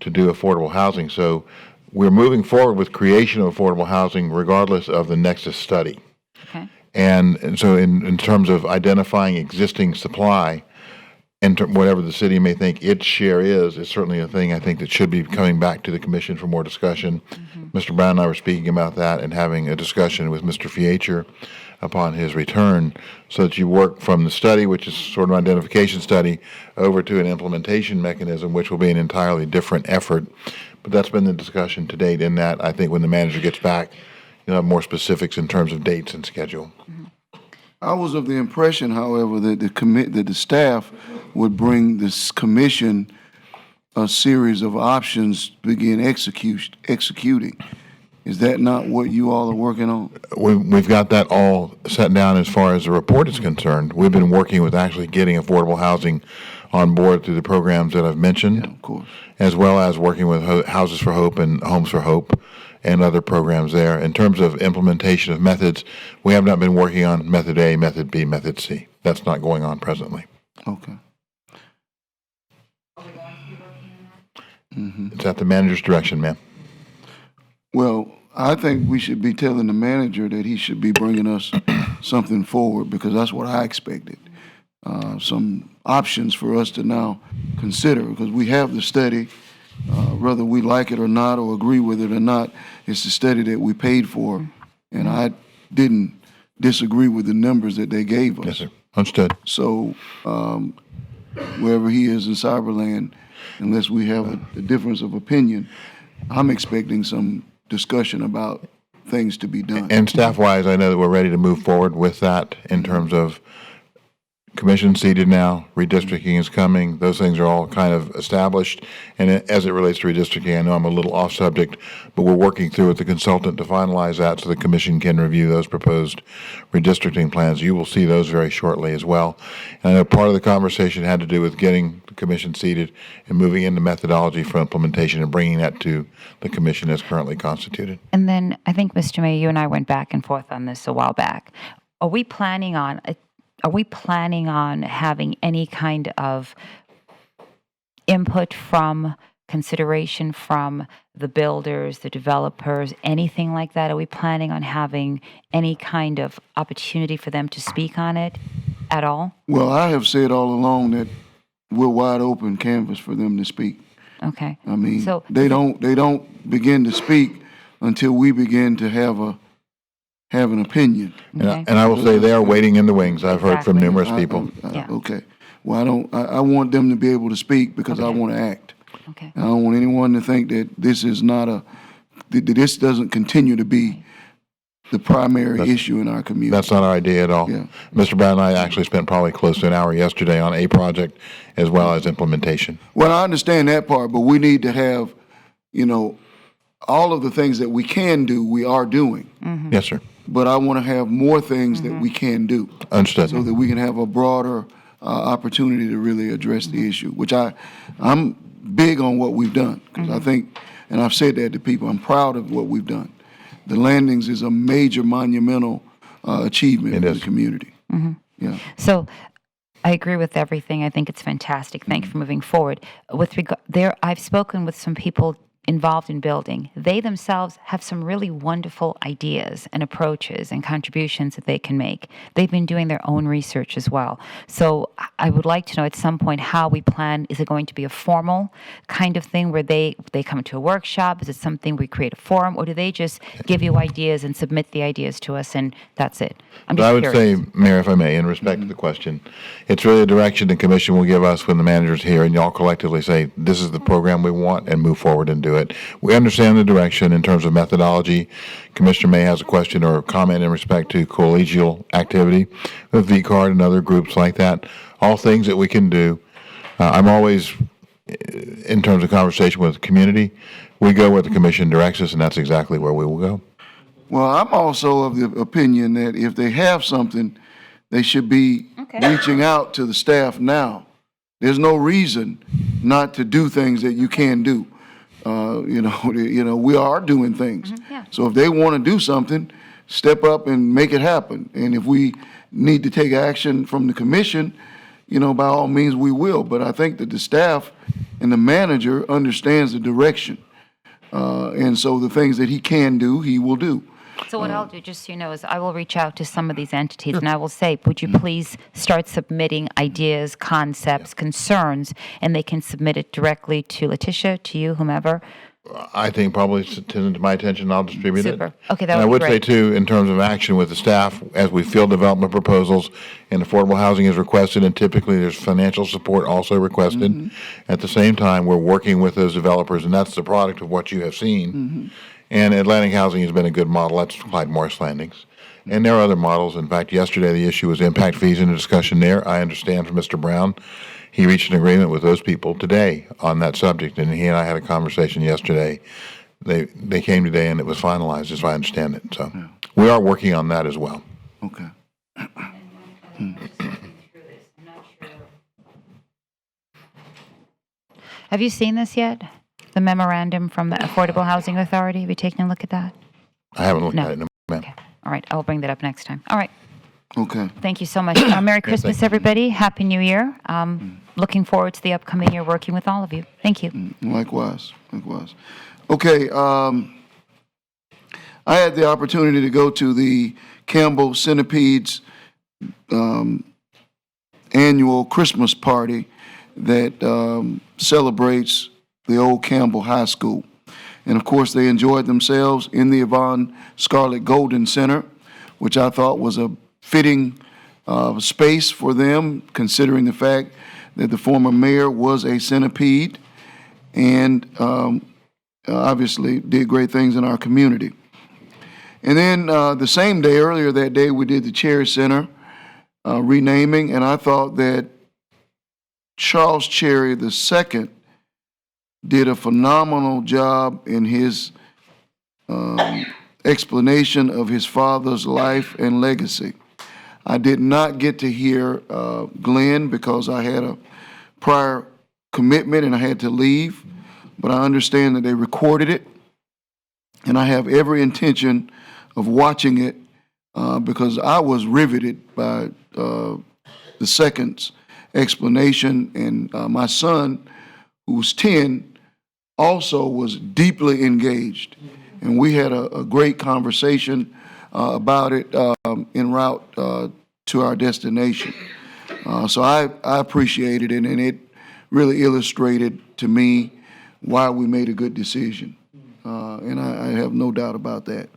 to do affordable housing. So we're moving forward with creation of affordable housing regardless of the Nexus study. Okay. And so in terms of identifying existing supply, and whatever the city may think its share is certainly a thing I think that should be coming back to the commission for more discussion. Mr. Brown and I were speaking about that and having a discussion with Mr. Fiecher upon his return, so that you work from the study, which is sort of an identification study, over to an implementation mechanism, which will be an entirely different effort. But that's been the discussion to date. In that, I think when the manager gets back, you'll have more specifics in terms of dates and schedule. I was of the impression, however, that the staff would bring this commission a series of options to begin executing. Is that not what you all are working on? We've got that all set down as far as the report is concerned. We've been working with actually getting affordable housing on board through the programs that I've mentioned, Of course. as well as working with Houses for Hope and Homes for Hope and other programs there. In terms of implementation of methods, we have not been working on Method A, Method B, Method C. That's not going on presently. Okay. It's at the manager's direction, ma'am. Well, I think we should be telling the manager that he should be bringing us something forward, because that's what I expected. Some options for us to now consider, because we have the study, whether we like it or not, or agree with it or not, it's the study that we paid for, and I didn't disagree with the numbers that they gave us. Yes, sir. Understood. So, wherever he is in Cyberland, unless we have a difference of opinion, I'm expecting some discussion about things to be done. And staff-wise, I know that we're ready to move forward with that in terms of commission seated now, redistricting is coming, those things are all kind of established. And as it relates to redistricting, I know I'm a little off subject, but we're working through with the consultant to finalize that so the commission can review those proposed redistricting plans. You will see those very shortly as well. And I know part of the conversation had to do with getting the commission seated and moving into methodology for implementation and bringing that to the commission as currently constituted. And then I think, Mr. Mayor, you and I went back and forth on this a while back. Are we planning on having any kind of input from, consideration from the builders, the developers, anything like that? Are we planning on having any kind of opportunity for them to speak on it at all? Well, I have said all along that we're wide open canvas for them to speak. Okay. I mean, So- they don't begin to speak until we begin to have an opinion. Okay. And I will say they are waiting in the wings. I've heard from Exactly. numerous people. Yeah. Okay. Well, I want them to be able to speak because I want to act. Okay. I don't want anyone to think that this is not that this doesn't continue to be the primary issue in our community. That's not our idea at all. Yeah. Mr. Brown and I actually spent probably close to an hour yesterday on a project as well as implementation. Well, I understand that part, but we need to have, all of the things that we can do, we are doing. Yes, sir. But I want to have more things that we can do, Understood. so that we can have a broader opportunity to really address the issue, which I'm big on what we've done, because I think, and I've said that to people, I'm proud of what we've done. The landings is a major monumental achievement for the community. Yeah. So I agree with everything. I think it's fantastic. Thank you for moving forward. With regard I've spoken with some people involved in building. They themselves have some really wonderful ideas and approaches and contributions that they can make. They've been doing their own research as well. So I would like to know at some point how we plan. Is it going to be a formal kind of thing where they come to a workshop? Is it something we create a forum, or do they just give you ideas and submit the ideas to us and that's it? I'm just I would curious. say, Mayor, if I may, in respect to the question, it's really a direction the commission will give us when the manager's here, and y'all collectively say, this is the program we want, and move forward and do it. We understand the direction in terms of methodology. Commissioner May has a question or a comment in respect to collegial activity with VCARD and other groups like that. All things that we can do. I'm always, in terms of conversation with the community, we go where the commission directs us, and that's exactly where we will go. Well, I'm also of the opinion that if they have something, they should be reaching out to the staff now. There's no reason not to do things that you can do. We are doing things. So if they want to do something, step up and make it happen. And if we need to take action from the commission, by all means we will. But I think that the staff and the manager understands the direction. And so the things that he can do, he will do. So what I'll do, just so you know, is I will reach out to some of these entities and I will say, would you please start submitting ideas, concepts, concerns, and they can submit it directly to Letitia, to you, whomever. I think probably it's to my attention, I'll distribute it. Super. Okay, that And I would be would say great. too, in terms of action with the staff, as we field development proposals and affordable housing is requested, and typically there's financial support also requested. At the same time, we're working with those developers, and that's the product of what you have seen. And Atlantic Housing has been a good model. That's Clyde Morris Landings. And there are other models. In fact, yesterday the issue was impact fees in the discussion there. I understand from Mr. Brown, he reached an agreement with those people today on that subject, and he and I had a conversation yesterday. They came today and it was finalized, as I understand it. So we are working on that as well. Okay. Have you seen this yet? The memorandum from the Affordable Housing Authority? Have you taken a look at that? I haven't looked No. at it, no, ma'am. All right, I will bring that up next time. All right. Okay. Thank you so much. Merry Christmas, everybody. Happy New Year. Looking forward to the upcoming year working with all of you. Thank you. Likewise. Okay, I had the opportunity to go to the Campbell Centipedes annual Christmas party that celebrates the old Campbell High School. And of course, they enjoyed themselves in the Yvonne Scarlett Golden Center, which I thought was a fitting space for them, considering the fact that the former mayor was a centipede and obviously did great things in our community. And then the same day, earlier that day, we did the Cherry Center renaming, and I thought that Charles Cherry II did a phenomenal job in his explanation of his father's life and legacy. I did not get to hear Glenn because I had a prior commitment and I had to leave, but I understand that they recorded it, and I have every intention of watching it because I was riveted by the second's explanation, and my son, who's 10, also was deeply engaged. And we had a great conversation about it en route to our destination. So I appreciated it, and it really illustrated to me why we made a good decision. And I have no doubt about that.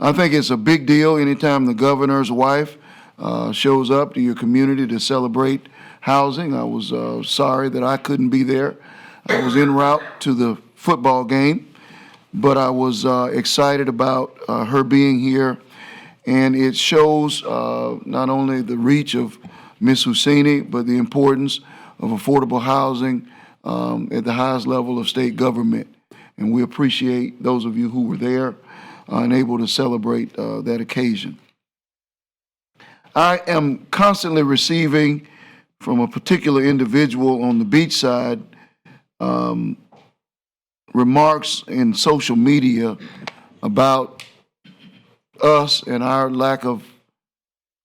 I think it's a big deal anytime the governor's wife shows up to your community to celebrate housing. I was sorry that I couldn't be there. I was en route to the football game, but I was excited about her being here. And it shows not only the reach of Ms. Husseini, but the importance of affordable housing at the highest level of state government. And we appreciate those of you who were there and able to celebrate that occasion. I am constantly receiving from a particular individual on the beach side remarks in social media about us and our lack of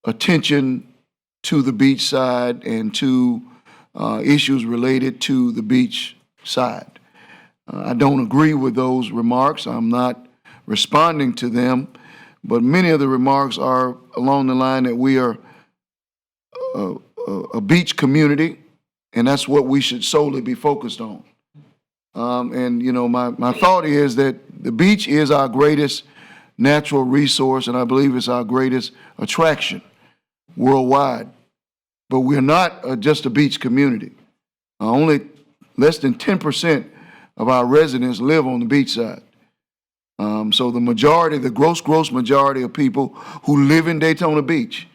attention to the beach side and to issues related to the beach side. I don't agree with those remarks. I'm not responding to them, but many of the remarks are along the line that we are a beach community, and that's what we should solely be focused on. And, you know, my thought is that the beach is our greatest natural resource, and I believe it's our greatest attraction worldwide. But we're not just a beach community. Only less than 10% of our residents live on the beach side. So the majority, the gross majority of people who live in Daytona Beach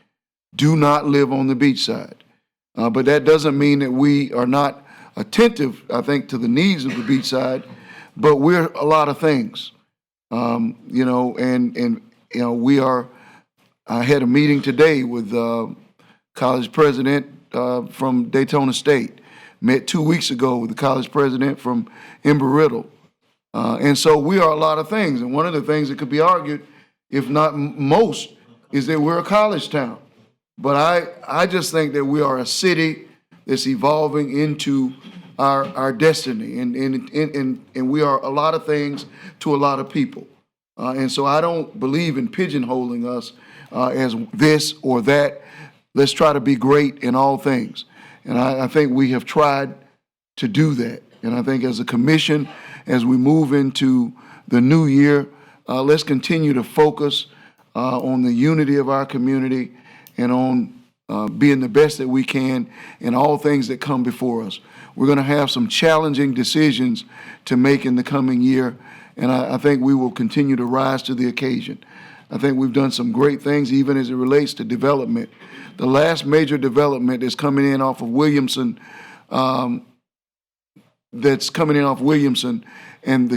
do not live on the beach side. But that doesn't mean that we are not attentive, I think, to the needs of the beach side, but we're a lot of things. You know, and you know, I had a meeting today with college president from Daytona State, met 2 weeks ago with the college president from Embry-Riddle. And so we are a lot of things. And one of the things that could be argued, if not most, is that we're a college town. But I just think that we are a city that's evolving into our destiny. And we are a lot of things to a lot of people. And so I don't believe in pigeonholing us as this or that. Let's try to be great in all things. And I think we have tried to do that. And I think as a commission, as we move into the new year, let's continue to focus on the unity of our community and on being the best that we can in all things that come before us. We're going to have some challenging decisions to make in the coming year, and I think we will continue to rise to the occasion. I think we've done some great things, even as it relates to development. The last major development is coming in off of Williamson, and the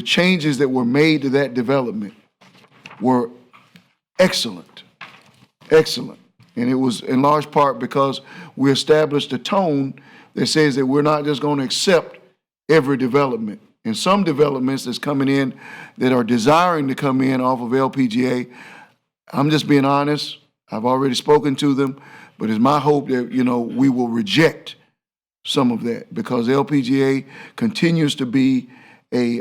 changes that were made to that development were excellent, excellent. And it was in large part because we established a tone that says that we're not just going to accept every development. And some developments that's coming in that are desiring to come in off of LPGA, I'm just being honest, I've already spoken to them, but it's my hope that, you know, we will reject some of that because LPGA continues to be a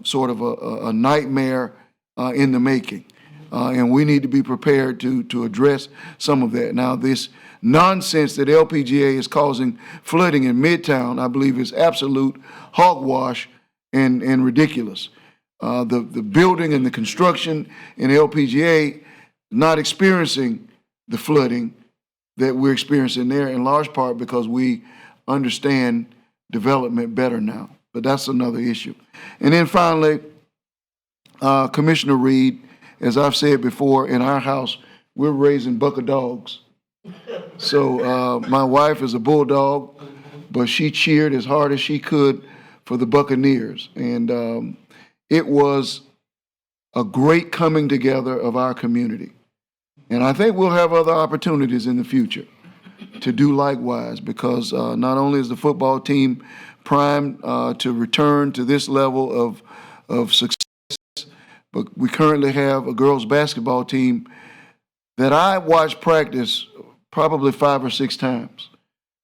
sort of a nightmare in the making. And we need to be prepared to address some of that. Now, this nonsense that LPGA is causing flooding in Midtown, I believe is absolute hogwash and ridiculous. The building and the construction in LPGA not experiencing the flooding that we're experiencing there in large part because we understand development better now. But that's another issue. And then finally, Commissioner Reed, as I've said before, in our house, we're raising buck of dogs. So my wife is a bulldog, but she cheered as hard as she could for the Buccaneers. And it was a great coming together of our community. And I think we'll have other opportunities in the future to do likewise because not only is the football team primed to return to this level of success, but we currently have a girls basketball team that I watched practice probably 5 or 6 times.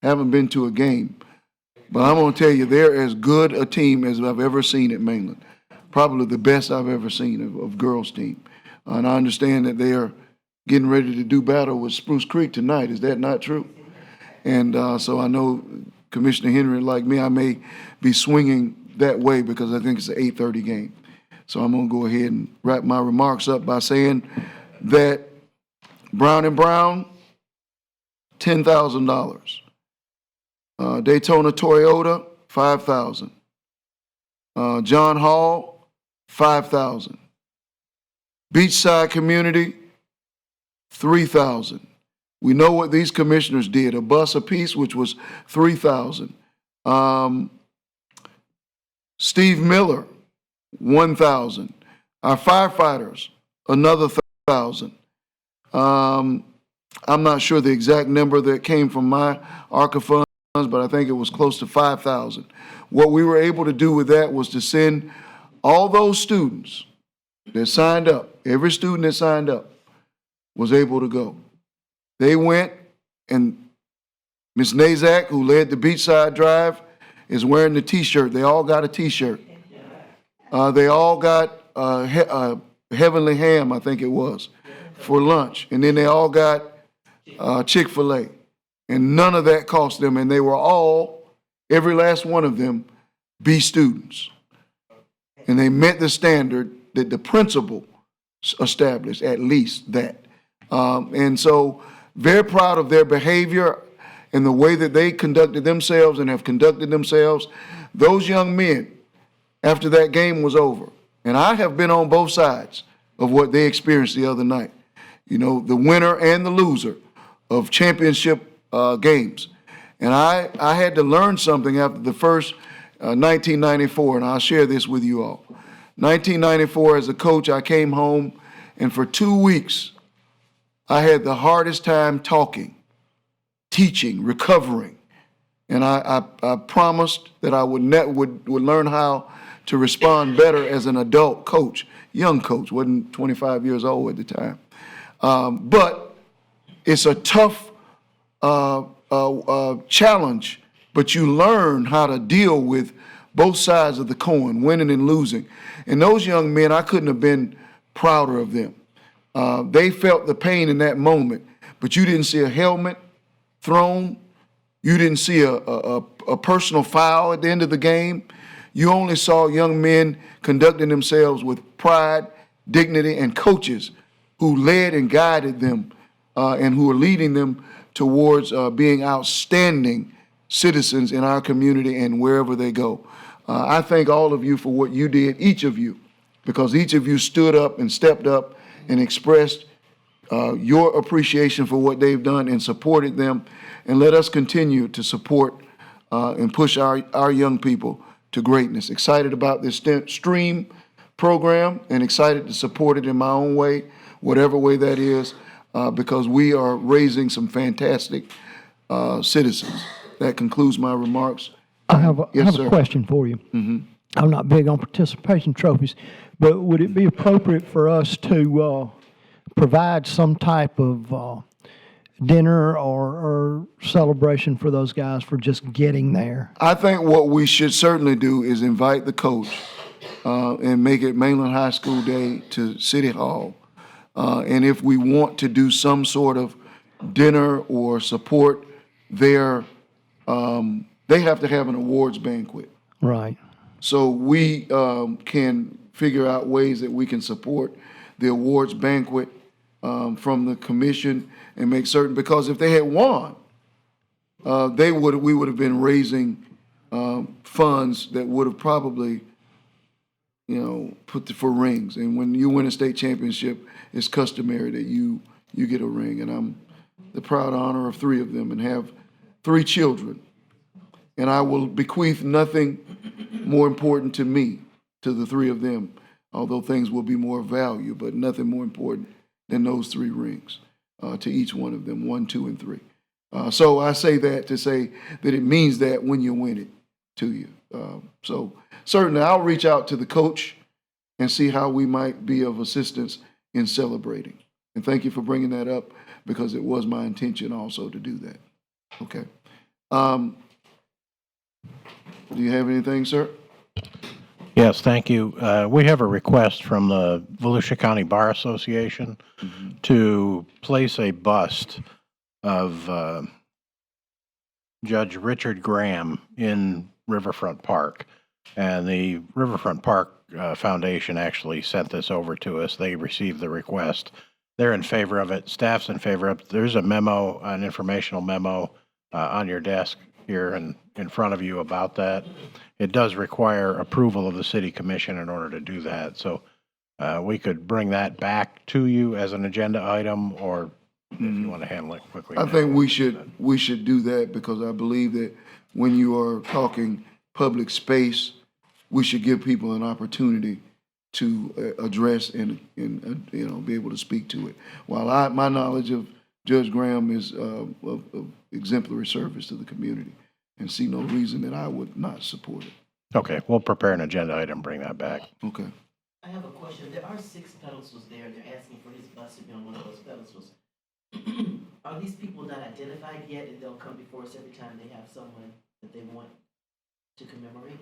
Haven't been to a game. But I'm going to tell you, they're as good a team as I've ever seen at Mainland. Probably the best I've ever seen of girls' team. And I understand that they are getting ready to do battle with Spruce Creek tonight. Is that not true? And so I know Commissioner Henry, like me, I may be swinging that way because I think it's an 8:30 game. So I'm going to go ahead and wrap my remarks up by saying that Brown & Brown, $10,000. Daytona Toyota, $5,000. John Hall, $5,000. Beachside Community, $3,000. We know what these commissioners did, a bus apiece, which was $3,000. Steve Miller, $1,000. Our firefighters, another $1,000. I'm not sure the exact number that came from my ARCA funds, but I think it was close to $5,000. What we were able to do with that was to send all those students that signed up, every student that signed up was able to go. They went, and Ms. Nazak, who led the Beachside Drive, is wearing the T-shirt. They all got a T-shirt. They all got Heavenly Ham, I think it was, for lunch. And then they all got Chick-fil-A. And none of that cost them, and they were all, every last one of them, B students. And they met the standard that the principal established, at least that. And so, very proud of their behavior and the way that they conducted themselves and have conducted themselves. Those young men, after that game was over, and I have been on both sides of what they experienced the other night. You know, the winner and the loser of championship games. And I had to learn something after the first 1994, and I'll share this with you all. 1994, as a coach, I came home, and for 2 weeks, I had the hardest time talking, teaching, recovering. And I promised that I would learn how to respond better as an adult coach, young coach, wasn't 25 years old at the time. But it's a tough challenge, but you learn how to deal with both sides of the coin, winning and losing. And those young men, I couldn't have been prouder of them. They felt the pain in that moment, but you didn't see a helmet thrown. You didn't see a personal foul at the end of the game. You only saw young men conducting themselves with pride, dignity, and coaches who led and guided them and who are leading them towards being outstanding citizens in our community and wherever they go. I thank all of you for what you did, each of you, because each of you stood up and stepped up and expressed your appreciation for what they've done and supported them. And let us continue to support and push our young people to greatness. Excited about this STREAM program and excited to support it in my own way, whatever way that is, because we are raising some fantastic citizens. That concludes my remarks. I have Yes, a sir. question for you. I'm not big on participation trophies, but would it be appropriate for us to provide some type of dinner or celebration for those guys for just getting there? I think what we should certainly do is invite the coach and make it Mainland High School Day to City Hall. And if we want to do some sort of dinner or support their, they have to have an awards banquet. Right. So we can figure out ways that we can support the awards banquet from the commission and make certain, because if they had won, we would have been raising funds that would have probably, for rings. And when you win a state championship, it's customary that you get a ring. And I'm the proud honor of 3 of them and have 3 children. And I will bequeath nothing more important to me, to the 3 of them, although things will be more of value, but nothing more important than those 3 rings to each one of them, 1, 2, and 3. So I say that to say that it means that when you win it to you. So certainly I'll reach out to the coach and see how we might be of assistance in celebrating. And thank you for bringing that up, because it was my intention also to do that. Okay. Do you have anything, sir? Yes, thank you. We have a request from the Volusia County Bar Association to place a bust of Judge Richard Graham in Riverfront Park. And the Riverfront Park Foundation actually sent this over to us. They received the request. They're in favor of it. Staff's in favor of it. There's a memo, an informational memo on your desk here and in front of you about that. It does require approval of the city commission in order to do that. So we could bring that back to you as an agenda item, or if you want to handle it quickly. I think we should do that, because I believe that when you are talking public space, we should give people an opportunity to address and be able to speak to it. While my knowledge of Judge Graham is of exemplary service to the community, and see no reason that I would not support it. Okay, we'll prepare an agenda item, bring that back. Okay. I have a question. There are 6 pedestals there, and they're asking for his bus to be on one of those pedestals. Are these people not identified yet, and they'll come before us every time they have someone that they want to commemorate?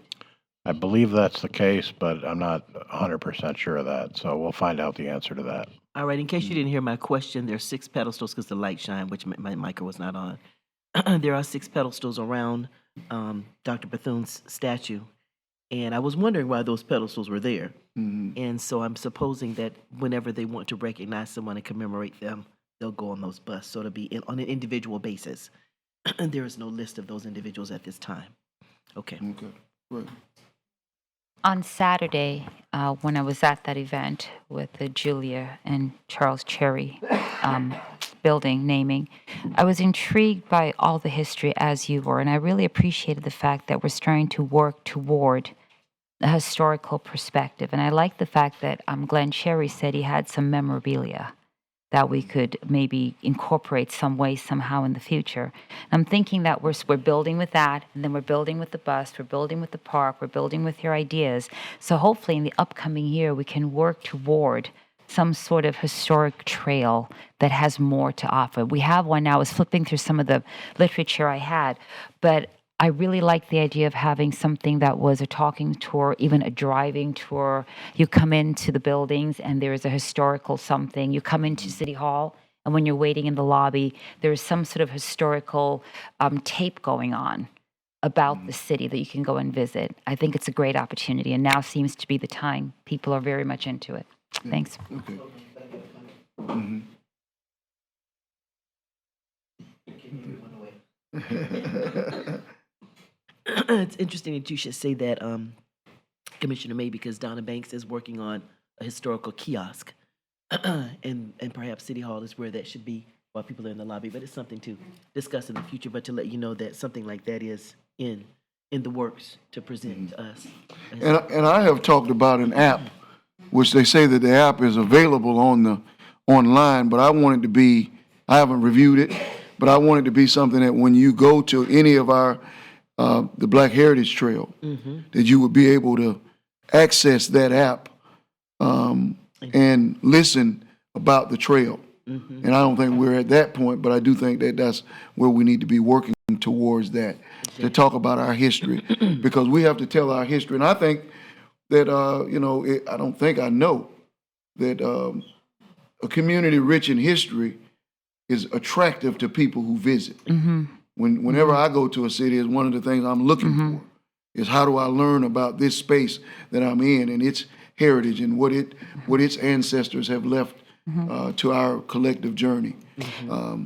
I believe that's the case, but I'm not 100% sure of that, so we'll find out the answer to that. All right, in case you didn't hear my question, there are 6 pedestals because the light shine, which my mic was not on. there are 6 pedestals around Dr. Bethune's statue. And I was wondering why those pedestals were there. And so I'm supposing that whenever they want to recognize someone and commemorate them, they'll go on those busts. So it'll be on an individual basis. And there is no list of those individuals at this time. Okay. Okay, right. On Saturday, when I was at that event with the Julia and Charles Cherry building naming, I was intrigued by all the history as you were, and I really appreciated the fact that we're starting to work toward a historical perspective. And I like the fact that Glenn Cherry said he had some memorabilia that we could maybe incorporate some way, somehow in the future. I'm thinking that we're building with that, and then we're building with the bus, we're building with the park, we're building with your ideas. So hopefully in the upcoming year, we can work toward some sort of historic trail that has more to offer. We have one now. I was flipping through some of the literature I had, but I really like the idea of having something that was a talking tour, even a driving tour. You come into the buildings and there is a historical something. You come into City Hall, and when you're waiting in the lobby, there is some sort of historical tape going on about the city that you can go and visit. I think it's a great opportunity, and now seems to be the time. People are very much into it. Thanks. Okay. It's interesting that you should say that, Commissioner May, because Donna Banks is working on a historical kiosk. And perhaps City Hall is where that should be while people are in the lobby. But it's something to discuss in the future, but to let you know that something like that is in the works to present to us. And I have talked about an app, which they say that the app is available online, but I want it to be, I haven't reviewed it, but I want it to be something that when you go to any of our, the Black Heritage Trail, that you would be able to access that app and listen about the trail. And I don't think we're at that point, but I do think that that's where we need to be working towards that, to talk about our history, because we have to tell our history. And I think that, I don't think I know that a community rich in history is attractive to people who visit. Whenever I go to a city, it's one of the things I'm looking for, is how do I learn about this space that I'm in and its heritage and what its ancestors have left to our collective journey.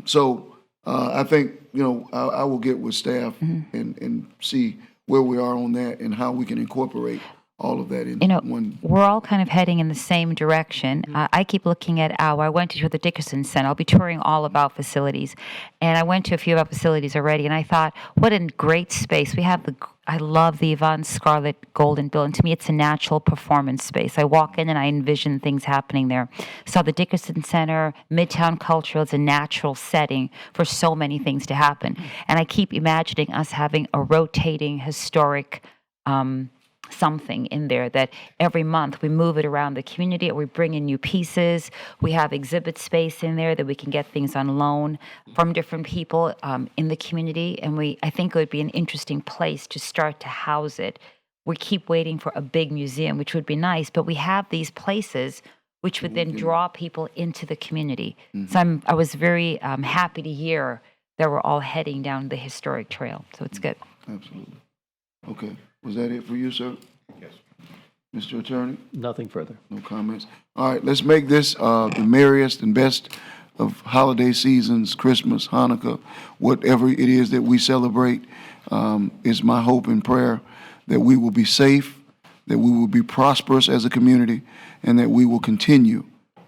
So I think, I will get with staff and see where we are on that and how we can incorporate all of that in one. We're all kind of heading in the same direction. I keep looking at I went to the Dickerson Center. I'll be touring all of our facilities. And I went to a few of our facilities already, and I thought, what a great space. We have I love the Yvonne Scarlett Golden Building. To me, it's a natural performance space. I walk in and I envision things happening there. So the Dickerson Center, Midtown Cultural, is a natural setting for so many things to happen. And I keep imagining us having a rotating historic something in there that every month we move it around the community, or we bring in new pieces. We have exhibit space in there that we can get things on loan from different people in the community. And I think it would be an interesting place to start to house it. We keep waiting for a big museum, which would be nice, but we have these places which would then draw people into the community. So I was very happy to hear that we're all heading down the historic trail. So it's good. Absolutely. Okay. Was that it for you, sir? Yes. Mr. Attorney? Nothing further. No comments. All right, let's make this the merriest and best of holiday seasons, Christmas, Hanukkah, whatever it is that we celebrate. It's my hope and prayer that we will be safe, that we will be prosperous as a community, and that we will continue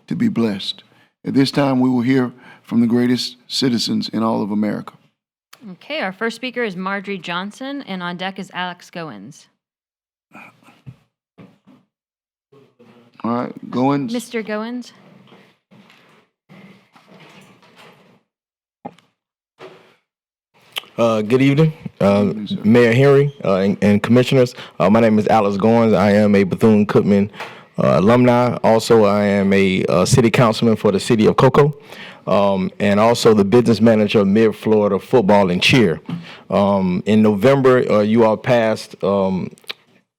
to be blessed. At this time, we will hear from the greatest citizens in all of America. Okay, our first speaker is Marjorie Johnson, and on deck is Alex Goins. All right, Goins. Mr. Goins? Good evening, Mayor Henry and Commissioners. My name is Alex Goins. I am a Bethune-Cookman alumni. Also, I am a city councilman for the city of Cocoa, and also the business manager of Mid-Florida Football and Cheer. In November, you all passed one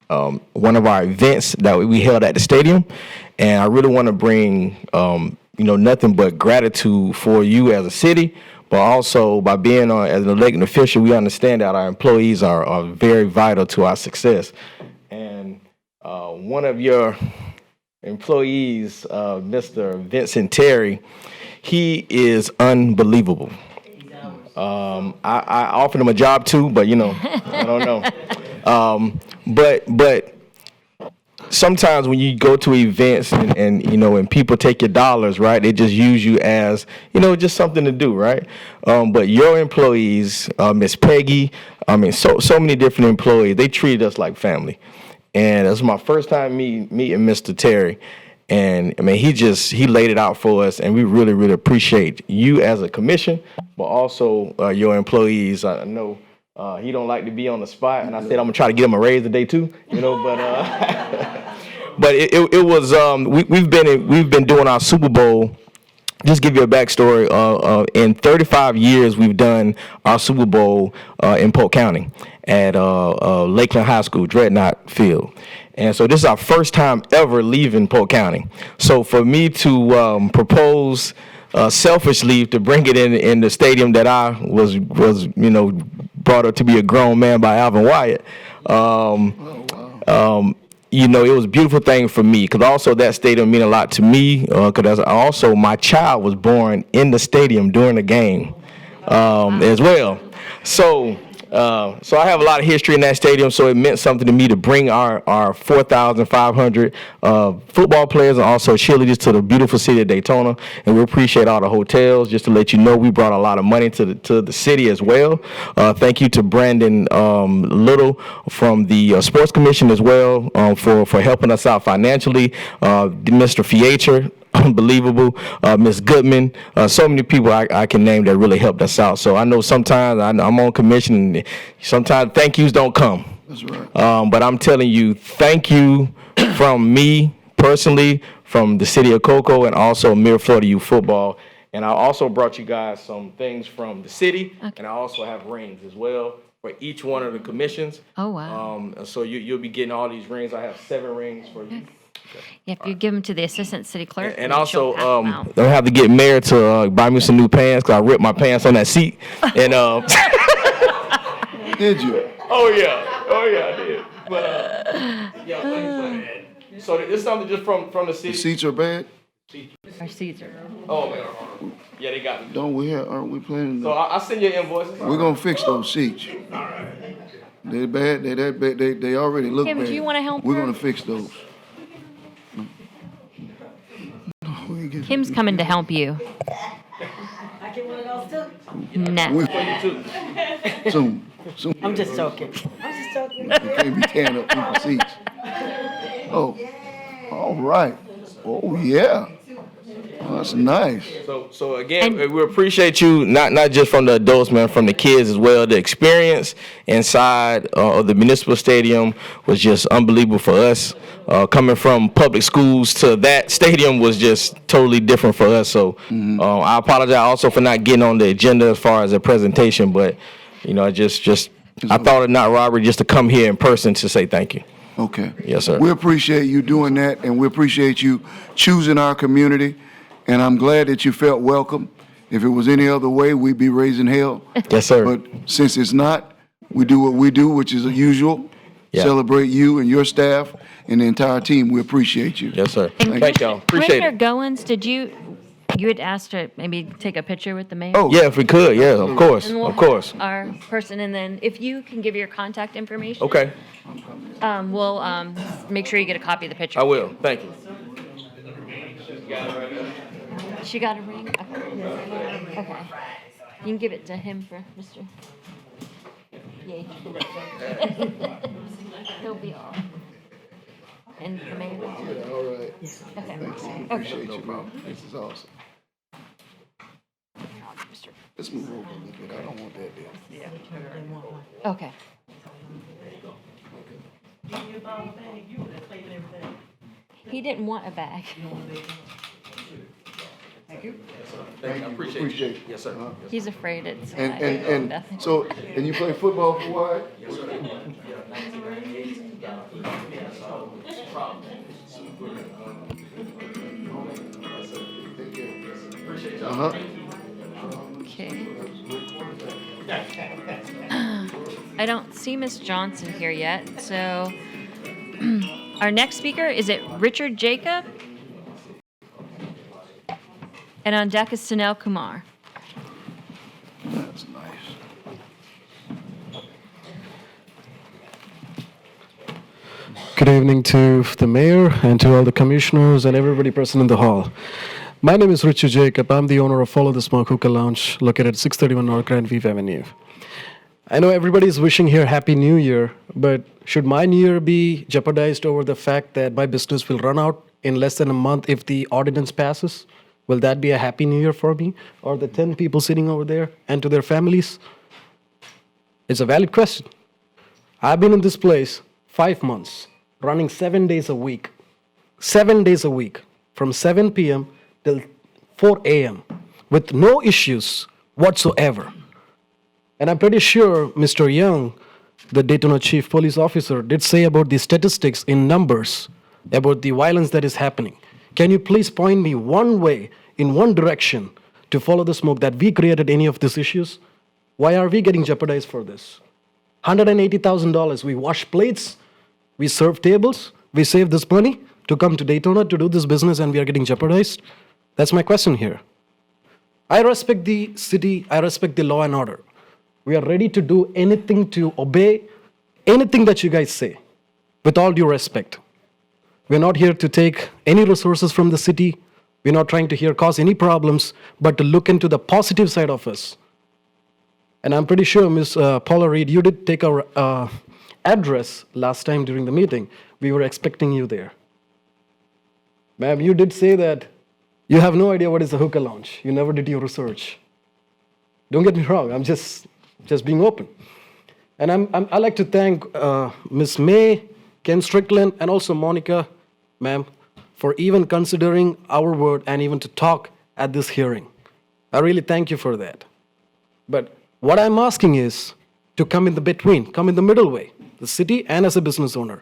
of our events that we held at the stadium, and I really want to bring nothing but gratitude for you as a city, but also by being as an elected official, we understand that our employees are very vital to our success. And one of your employees, Mr. Vincent Terry, he is unbelievable. I offered him a job too, but I don't know. But sometimes when you go to events and people take your dollars, right, they just use you as, just something to do, right? But your employees, Miss Peggy, so many different employees, they treated us like family. And this was my first time meeting Mr. Terry. And he laid it out for us, and we really, really appreciate you as a commission, but also your employees. I know he don't like to be on the spot, and I said I'm gonna try to get him a raise today too, but but it was we've been doing our Super Bowl. Just give you a backstory. In 35 years, we've done our Super Bowl in Polk County at Lakeland High School, Dreadnought Field. And so this is our first time ever leaving Polk County. So for me to propose selfishly to bring it in the stadium that I was brought up to be a grown man by Alvin Wyatt, it was a beautiful thing for me, because also that stadium mean a lot to me, because also my child was born in the stadium during the game as well. So I have a lot of history in that stadium, so it meant something to me to bring our 4,500 football players and also cheerleaders to the beautiful city of Daytona. And we appreciate all the hotels. Just to let you know, we brought a lot of money to the city as well. Thank you to Brandon Little from the Sports Commission as well for helping us out financially. Mr. Fiacher, unbelievable. Ms. Goodman, so many people I can name that really helped us out. So I know sometimes I'm on commission, and sometimes thank yous don't come. That's right. But I'm telling you, thank you from me personally, from the city of Cocoa, and also Mirror Florida Youth Football. And I also brought you guys some things from the city, and I also have rings as well for each one of the commissions. Oh, wow. So you'll be getting all these rings. I have 7 rings for you. Yeah, if you give them to the assistant city clerk. And then also, she'll pass them out. I'm gonna have to get Mayor to buy me some new pants, because I ripped my pants on that seat. And Did you? Oh yeah, I did. But so it's something just from the The city. seats are bad? Our seats are. Oh man, yeah, they got me. Aren't we planning So to? I'll send you invoices. We're gonna fix those seats. They're bad, they that bad, they already look Kim, bad. do you wanna help We're her? gonna fix those. We ain't getting- Kim's coming to help you. I get one of those too? No. Soon. I'm just joking. I'm just joking. You can't be tearing up people's seats. Oh, all right. Oh, yeah. Oh, that's nice. So again, we appreciate you, not just from the adults, man, from the kids as well. The experience inside of the municipal stadium was just unbelievable for us. Coming from public schools to that stadium was just totally different for us. So I apologize also for not getting on the agenda as far as a presentation, but I thought it not robbery just to come here in person to say thank you. Okay. Yes, sir. We appreciate you doing that, and we appreciate you choosing our community, and I'm glad that you felt welcome. If it was any other way, we'd be raising hell. Yes, sir. But since it's not, we do what we do, which is usual. Yeah. Celebrate you and your staff and the entire team. We appreciate you. Yes, sir. Thank Thank y'all. Appreciate Commissioner it. Goins, you had asked to maybe take a picture with the mayor? Oh, Yeah, if we could, yeah, of course, And we'll of course. have our person, and then if you can give your contact information. Okay, We'll make sure you get a copy of the picture. I will. Thank you. She got a ring? Okay. You can give it to him for Mr. Yay. He'll be all. And the mayor? All right. Okay. Appreciate you, Mom. This is awesome. Let's move over a little bit. I don't want that there. Okay. He didn't want a bag. Thank you. I appreciate it. Appreciate it. Yes, sir. He's afraid it's. And nothing. so, and you play football for Wyatt? Yes, sir. Uh-huh. Okay. I don't see Ms. Johnson here yet, so our next speaker, is it Richard Jacob? And on deck is Sunil Kumar. That's nice. Good evening to the mayor and to all the commissioners and everybody present in the hall. My name is Richard Jacob. I'm the owner of Follow the Smoke Hookah Lounge located at 631 North Grand View Avenue. I know everybody's wishing here Happy New Year, but should my New Year be jeopardized over the fact that my business will run out in less than a month if the ordinance passes? Will that be a Happy New Year for me or the 10 people sitting over there and to their families? It's a valid question. I've been in this place 5 months, running 7 days a week. 7 days a week, from 7 p.m. till 4 a.m. with no issues whatsoever. And I'm pretty sure Mr. Young, the Daytona Chief Police Officer, did say about the statistics in numbers about the violence that is happening. Can you please point me one way, in one direction, to follow the smoke that we created any of these issues? Why are we getting jeopardized for this? $180,000, we wash plates, we serve tables, we save this money to come to Daytona to do this business and we are getting jeopardized? That's my question here. I respect the city, I respect the law and order. We are ready to do anything to obey anything that you guys say, with all due respect. We're not here to take any resources from the city. We're not trying to here cause any problems, but to look into the positive side of us. And I'm pretty sure, Ms. Paula Reed, you did take our address last time during the meeting. We were expecting you there. Ma'am, you did say that you have no idea what is a hookah lounge. You never did your research. Don't get me wrong, I'm just being open. And I'd like to thank Ms. May, Ken Strickland, and also Monica, ma'am, for even considering our word and even to talk at this hearing. I really thank you for that. But what I'm asking is to come in the between, come in the middle way, the city and as a business owner.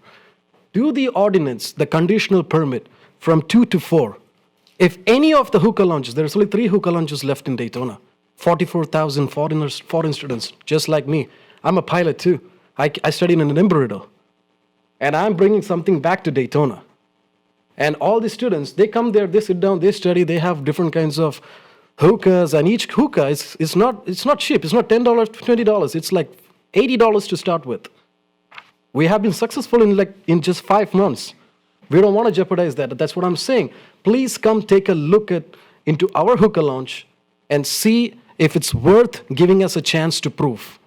Do the ordinance, the conditional permit, from 2 to 4. If any of the hookah lounges, there's only 3 hookah lounges left in Daytona, 44,000 foreign students, just like me. I'm a pilot too. I studied in Embry-Riddle. And I'm bringing something back to Daytona. And all the students, they come there, they sit down, they study, they have different kinds of hookahs, and each hookah is not cheap. It's not $10, $20. It's like $80 to start with. We have been successful in just 5 months. We don't want to jeopardize that. That's what I'm saying. Please come take a look into our hookah lounge and see if it's worth giving us a chance to prove.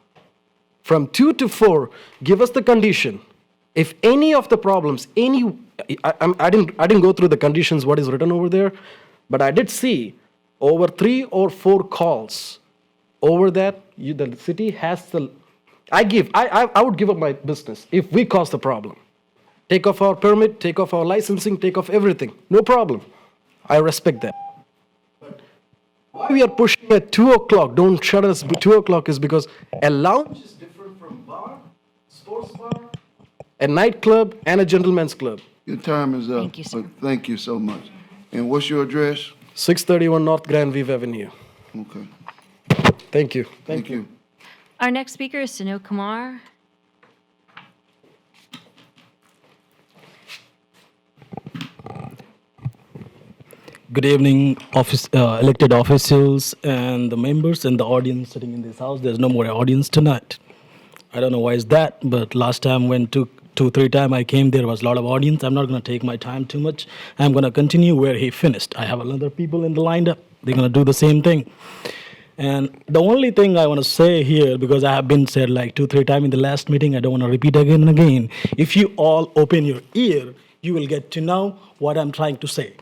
From 2 to 4, give us the condition. If any of the problems, I didn't go through the conditions, what is written over there, but I did see over 3 or 4 calls over that, the city has the, I would give up my business if we cause the problem. Take off our permit, take off our licensing, take off everything. No problem. I respect that. But why we are pushing at 2 o'clock, don't shut us, 2 o'clock is because a lounge is different from bar, sports bar, a nightclub, and a gentleman's club. Your time is up. Thank you, sir. But thank you so much. And what's your address? 631 North Grand View Avenue. Okay. Thank you. Thank you. Our next speaker is Sunil Kumar. Good evening, elected officials and the members and the audience sitting in this house. There's no more audience tonight. I don't know why is that, but last time when 2-3 times I came, there was a lot of audience. I'm not going to take my time too much. I'm going to continue where he finished. I have other people in the lined up. They're going to do the same thing. And the only thing I want to say here, because I have been said like 2-3 times in the last meeting, I don't want to repeat again and again. If you all open your ear, you will get to know what I'm trying to say.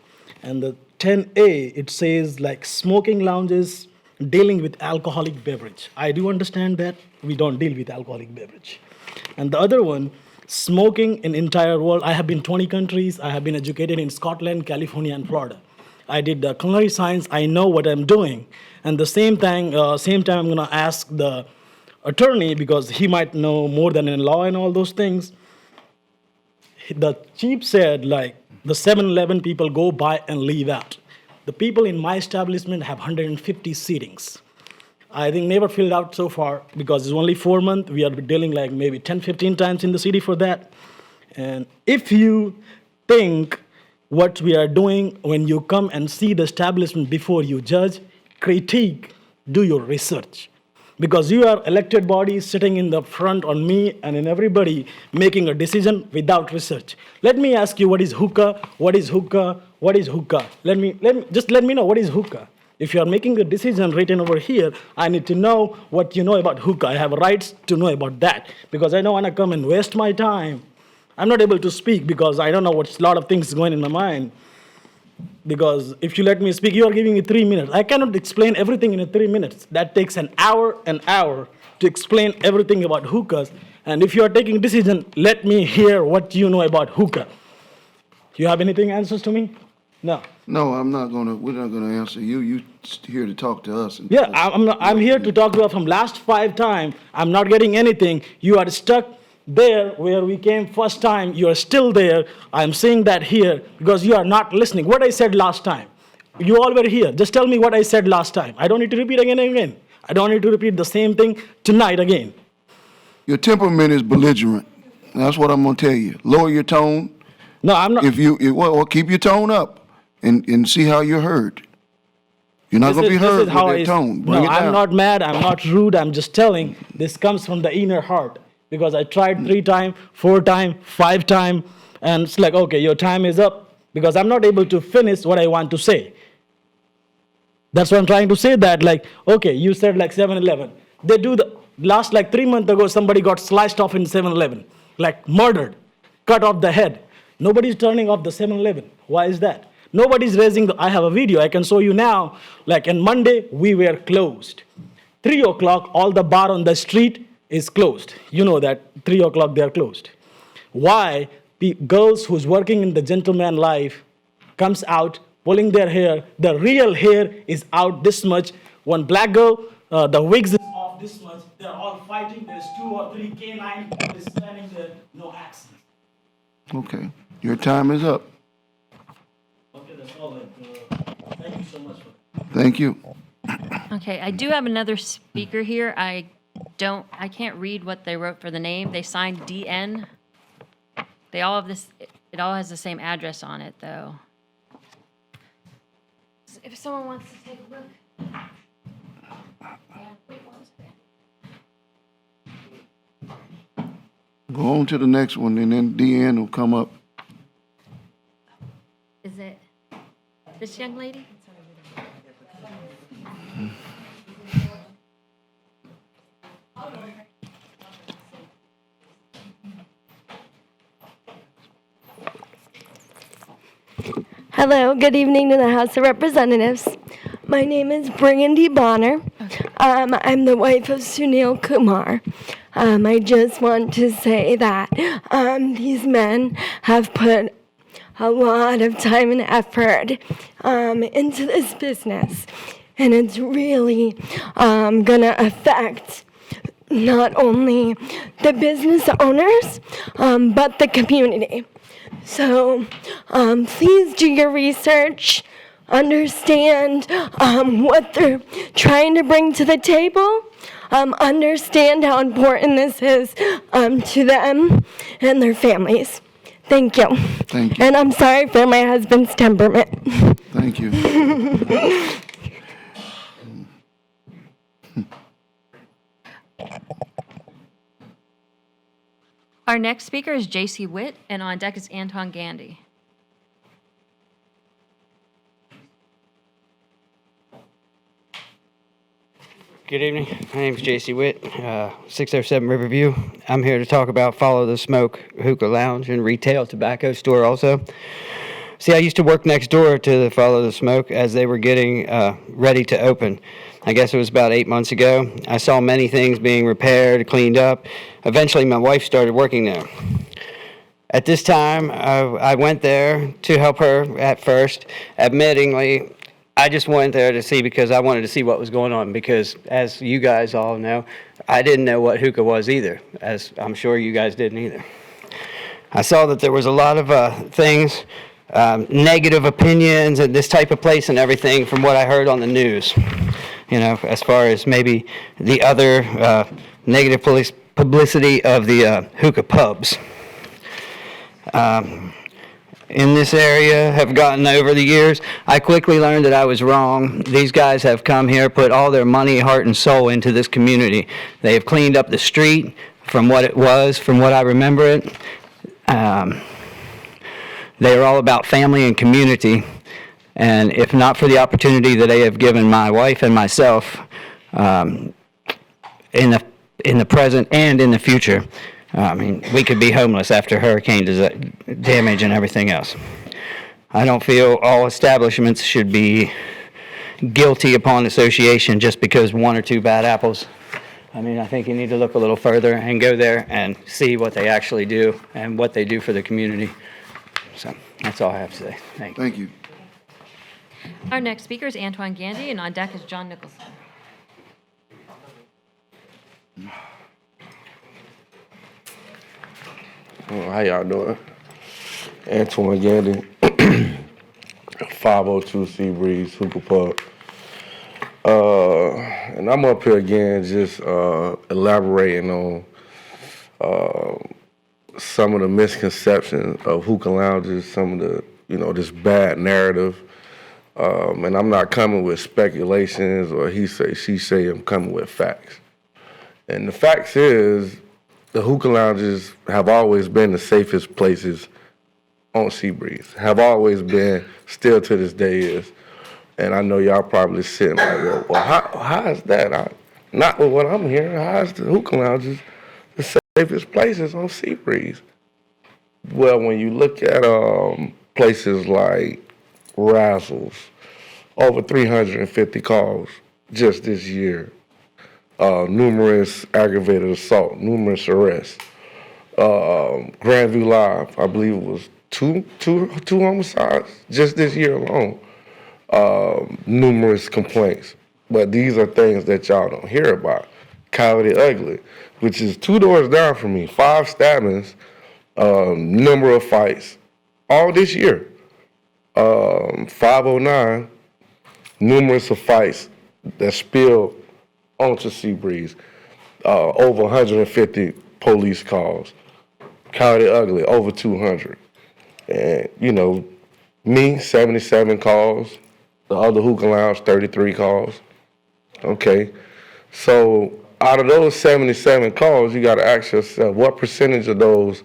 And the 10A, it says like smoking lounges dealing with alcoholic beverage. I do understand that we don't deal with alcoholic beverage. And the other one, smoking in entire world. I have been 20 countries. I have been educated in Scotland, California, and Florida. I did culinary science. I know what I'm doing. And the same time I'm going to ask the attorney, because he might know more than in law and all those things. The chief said like the 7-Eleven people go by and leave out. The people in my establishment have 150 seatings. I think never filled out so far because it's only 4 months. We are dealing like maybe 10, 15 times in the city for that. And if you think what we are doing, when you come and see the establishment before you judge, critique, do your research. Because you are elected bodies sitting in the front on me and in everybody making a decision without research. Let me ask you, what is hookah? What is hookah? What is hookah? Let me know what is hookah. If you are making a decision written over here, I need to know what you know about hookah. I have rights to know about that because I don't want to come and waste my time. I'm not able to speak because I don't know what's a lot of things going in my mind. Because if you let me speak, you are giving me 3 minutes. I cannot explain everything in 3 minutes. That takes an hour to explain everything about hookahs. And if you are taking a decision, let me hear what you know about hookah. You have anything answers to me? No. No, we're not gonna answer you. You here to talk to us. Yeah, I'm here to talk to you from last 5 times. I'm not getting anything. You are stuck there where we came first time. You are still there. I'm saying that here because you are not listening. What I said last time. You all were here. Just tell me what I said last time. I don't need to repeat again and again. I don't need to repeat the same thing tonight again. Your temperament is belligerent. That's what I'm gonna tell you. Lower your tone. No, I'm not. Well, keep your tone up and see how you're heard. You're not gonna be heard with that tone. Bring it down. I'm not mad. I'm not rude. I'm just telling. This comes from the inner heart. Because I tried 3 times, 4 times, 5 times, and it's like, okay, your time is up. Because I'm not able to finish what I want to say. That's what I'm trying to say that, like, okay, you said like 7-Eleven. They do like 3 months ago, somebody got sliced off in 7-Eleven. Like murdered, cut off the head. Nobody's turning off the 7-Eleven. Why is that? Nobody's raising I have a video, I can show you now. Like on Monday, we were closed. 3 o'clock, all the bar on the street is closed. You know that 3 o'clock they are closed. Why? Girls who's working in the gentleman life comes out pulling their hair. The real hair is out this much. One black girl, the wigs is off this much. They're all fighting. There's 2 or 3 canines is standing there, no accent. Okay, your time is up. Okay, that's all. Thank you so much. Thank you. Okay, I do have another speaker here. I can't read what they wrote for the name. They signed DN. They all have this, it all has the same address on it, though. If someone wants to take a look. Go on to the next one, and then DN will come up. Is it this young lady? Hello, good evening to the House of Representatives. My name is Brandy Bonner. I'm the wife of Sunil Kumar. I just want to say that these men have put a lot of time and effort into this business, and it's really gonna affect not only the business owners, but the community. So please do your research, understand what they're trying to bring to the table, understand how important this is to them and their families. Thank you. Thank you. And I'm sorry for my husband's temperament. Thank you. Our next speaker is J.C. Witt, and on deck is Anton Gandy. Good evening. My name is J.C. Witt, 607 Riverview. I'm here to talk about Follow the Smoke Hookah Lounge and retail tobacco store also. See, I used to work next door to the Follow the Smoke as they were getting ready to open. I guess it was about 8 months ago. I saw many things being repaired, cleaned up. Eventually, my wife started working there. At this time, I went there to help her at first. Admittingly, I just went there to see because I wanted to see what was going on because, as you guys all know, I didn't know what hookah was either, as I'm sure you guys didn't either. I saw that there was a lot of things, negative opinions at this type of place and everything from what I heard on the news. as far as maybe the other negative publicity of the hookah pubs. In this area have gotten over the years. I quickly learned that I was wrong. These guys have come here, put all their money, heart, and soul into this community. They have cleaned up the street from what it was, from what I remember it. They are all about family and community. And if not for the opportunity that they have given my wife and myself in the present and in the future, we could be homeless after hurricane damage and everything else. I don't feel all establishments should be guilty upon association just because one or two bad apples. I think you need to look a little further and go there and see what they actually do and what they do for the community. So that's all I have to say. Thank you. Thank you. Our next speaker is Antoine Gandy, and on deck is John Nicholson. How y'all doing? Antoine Gandy, 502 Sea Breeze Hookah Pub. And I'm up here again just elaborating on some of the misconceptions of hookah lounges, some of the, this bad narrative. And I'm not coming with speculations or he say, she say, I'm coming with facts. And the facts is, the hookah lounges have always been the safest places on Sea Breeze, have always been, still to this day is. And I know y'all probably sitting like, well, how is that? Not with what I'm hearing. How is the hookah lounges the safest places on Sea Breeze? Well, when you look at places like Razzles, over 350 calls just this year. Numerous aggravated assault, numerous arrests. Grandview Live, I believe it was two homicides just this year alone. Numerous complaints. But these are things that y'all don't hear about. Coyote Ugly, which is 2 doors down from me, 5 stabbings, number of fights, all this year. 509, numerous of fights that spilled onto Sea Breeze, over 150 police calls. Coyote Ugly, over 200. And, me, 77 calls. The other hookah lounge, 33 calls. Okay. So out of those 77 calls, you got to ask yourself, what percentage of those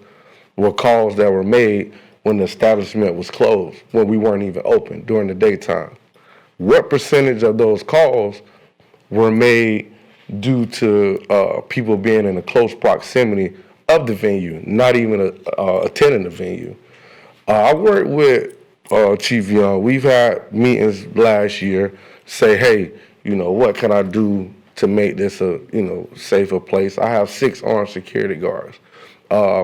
were calls that were made when the establishment was closed, when we weren't even open during the daytime? What percentage of those calls were made due to people being in a close proximity of the venue, not even attending the venue? I worked with Chief Young. We've had meetings last year say, hey, what can I do to make this a, safer place? I have 6 armed security guards.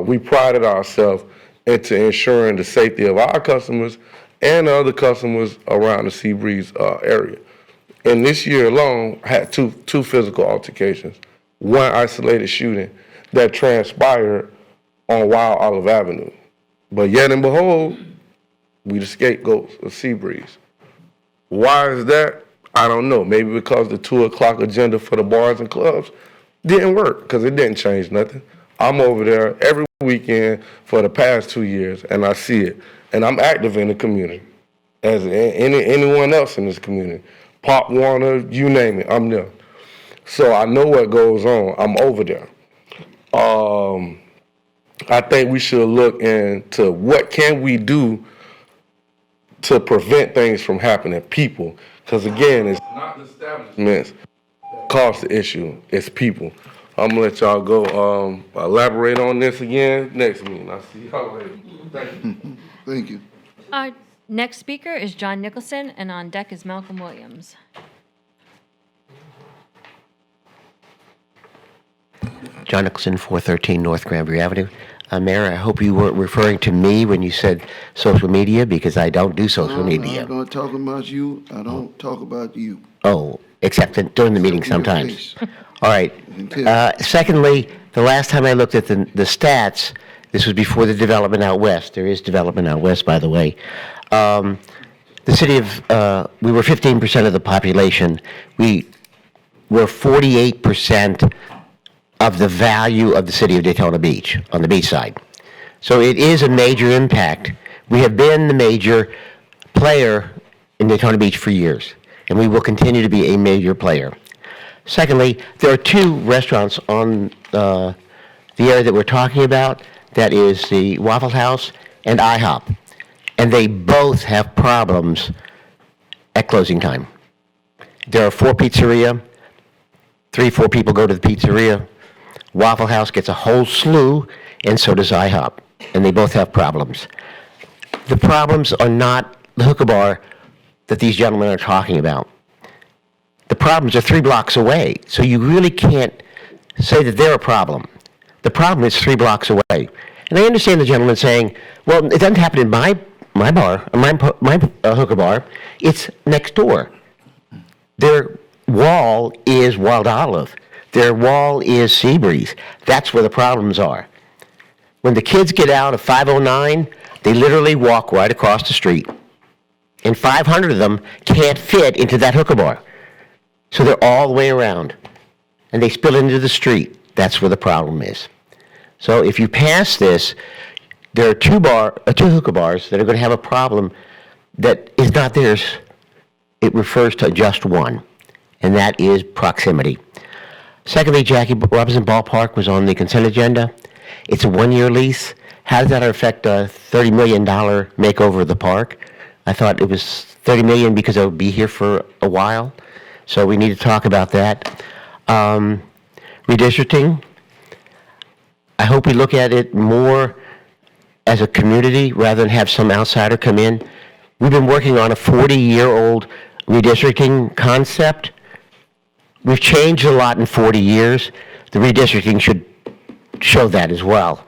We prided ourselves into ensuring the safety of our customers and other customers around the Sea Breeze area. And this year alone, I had two physical altercations, 1 isolated shooting that transpired on Wild Olive Avenue. But yet and behold, we the scapegoats of Sea Breeze. Why is that? I don't know. Maybe because the 2 o'clock agenda for the bars and clubs didn't work, because it didn't change nothing. I'm over there every weekend for the past 2 years, and I see it. And I'm active in the community, as anyone else in this community. Pop Warner, you name it, I'm there. So I know what goes on. I'm over there. I think we should look into what can we do to prevent things from happening, people. Because again, it's not the establishments that cause the issue, it's people. I'm gonna let y'all go elaborate on this again next meeting. I'll see y'all later. Thank you. Thank you. Our next speaker is John Nicholson, and on deck is Malcolm Williams. John Nicholson, 413 North Granbury Avenue. Mayor, I hope you weren't referring to me when you said social media, because I don't do social media. I'm not talking about you. I don't talk about you. Oh, except during the meeting sometimes. All right. Secondly, the last time I looked at the stats, this was before the development out west. There is development out west, by the way. The city of, we were 15% of the population. We we're 48% of the value of the city of Daytona Beach on the beach side. So it is a major impact. We have been the major player in Daytona Beach for years, and we will continue to be a major player. Secondly, there are two restaurants on the area that we're talking about. That is the Waffle House and IHOP, and they both have problems at closing time. There are 4 pizzeria, 3-4 people go to the pizzeria. Waffle House gets a whole slew, and so does IHOP, and they both have problems. The problems are not the hookah bar that these gentlemen are talking about. The problems are 3 blocks away, so you really can't say that they're a problem. The problem is 3 blocks away. And I understand the gentleman saying, well, it doesn't happen in my bar, my hookah bar, it's next door. Their wall is Wild Olive. Their wall is Seabreeze. That's where the problems are. When the kids get out of 509, they literally walk right across the street. And 500 of them can't fit into that hookah bar. So they're all the way around. And they spill into the street. That's where the problem is. So if you pass this, there are 2 hookah bars that are going to have a problem that is not theirs. It refers to just one, and that is proximity. Secondly, Jackie Robinson Ballpark was on the consent agenda. It's a 1-year lease. How does that affect a $30 million makeover of the park? I thought it was $30 million because it would be here for a while. So we need to talk about that. Redistricting. I hope we look at it more as a community rather than have some outsider come in. We've been working on a 40-year-old redistricting concept. We've changed a lot in 40 years. The redistricting should show that as well.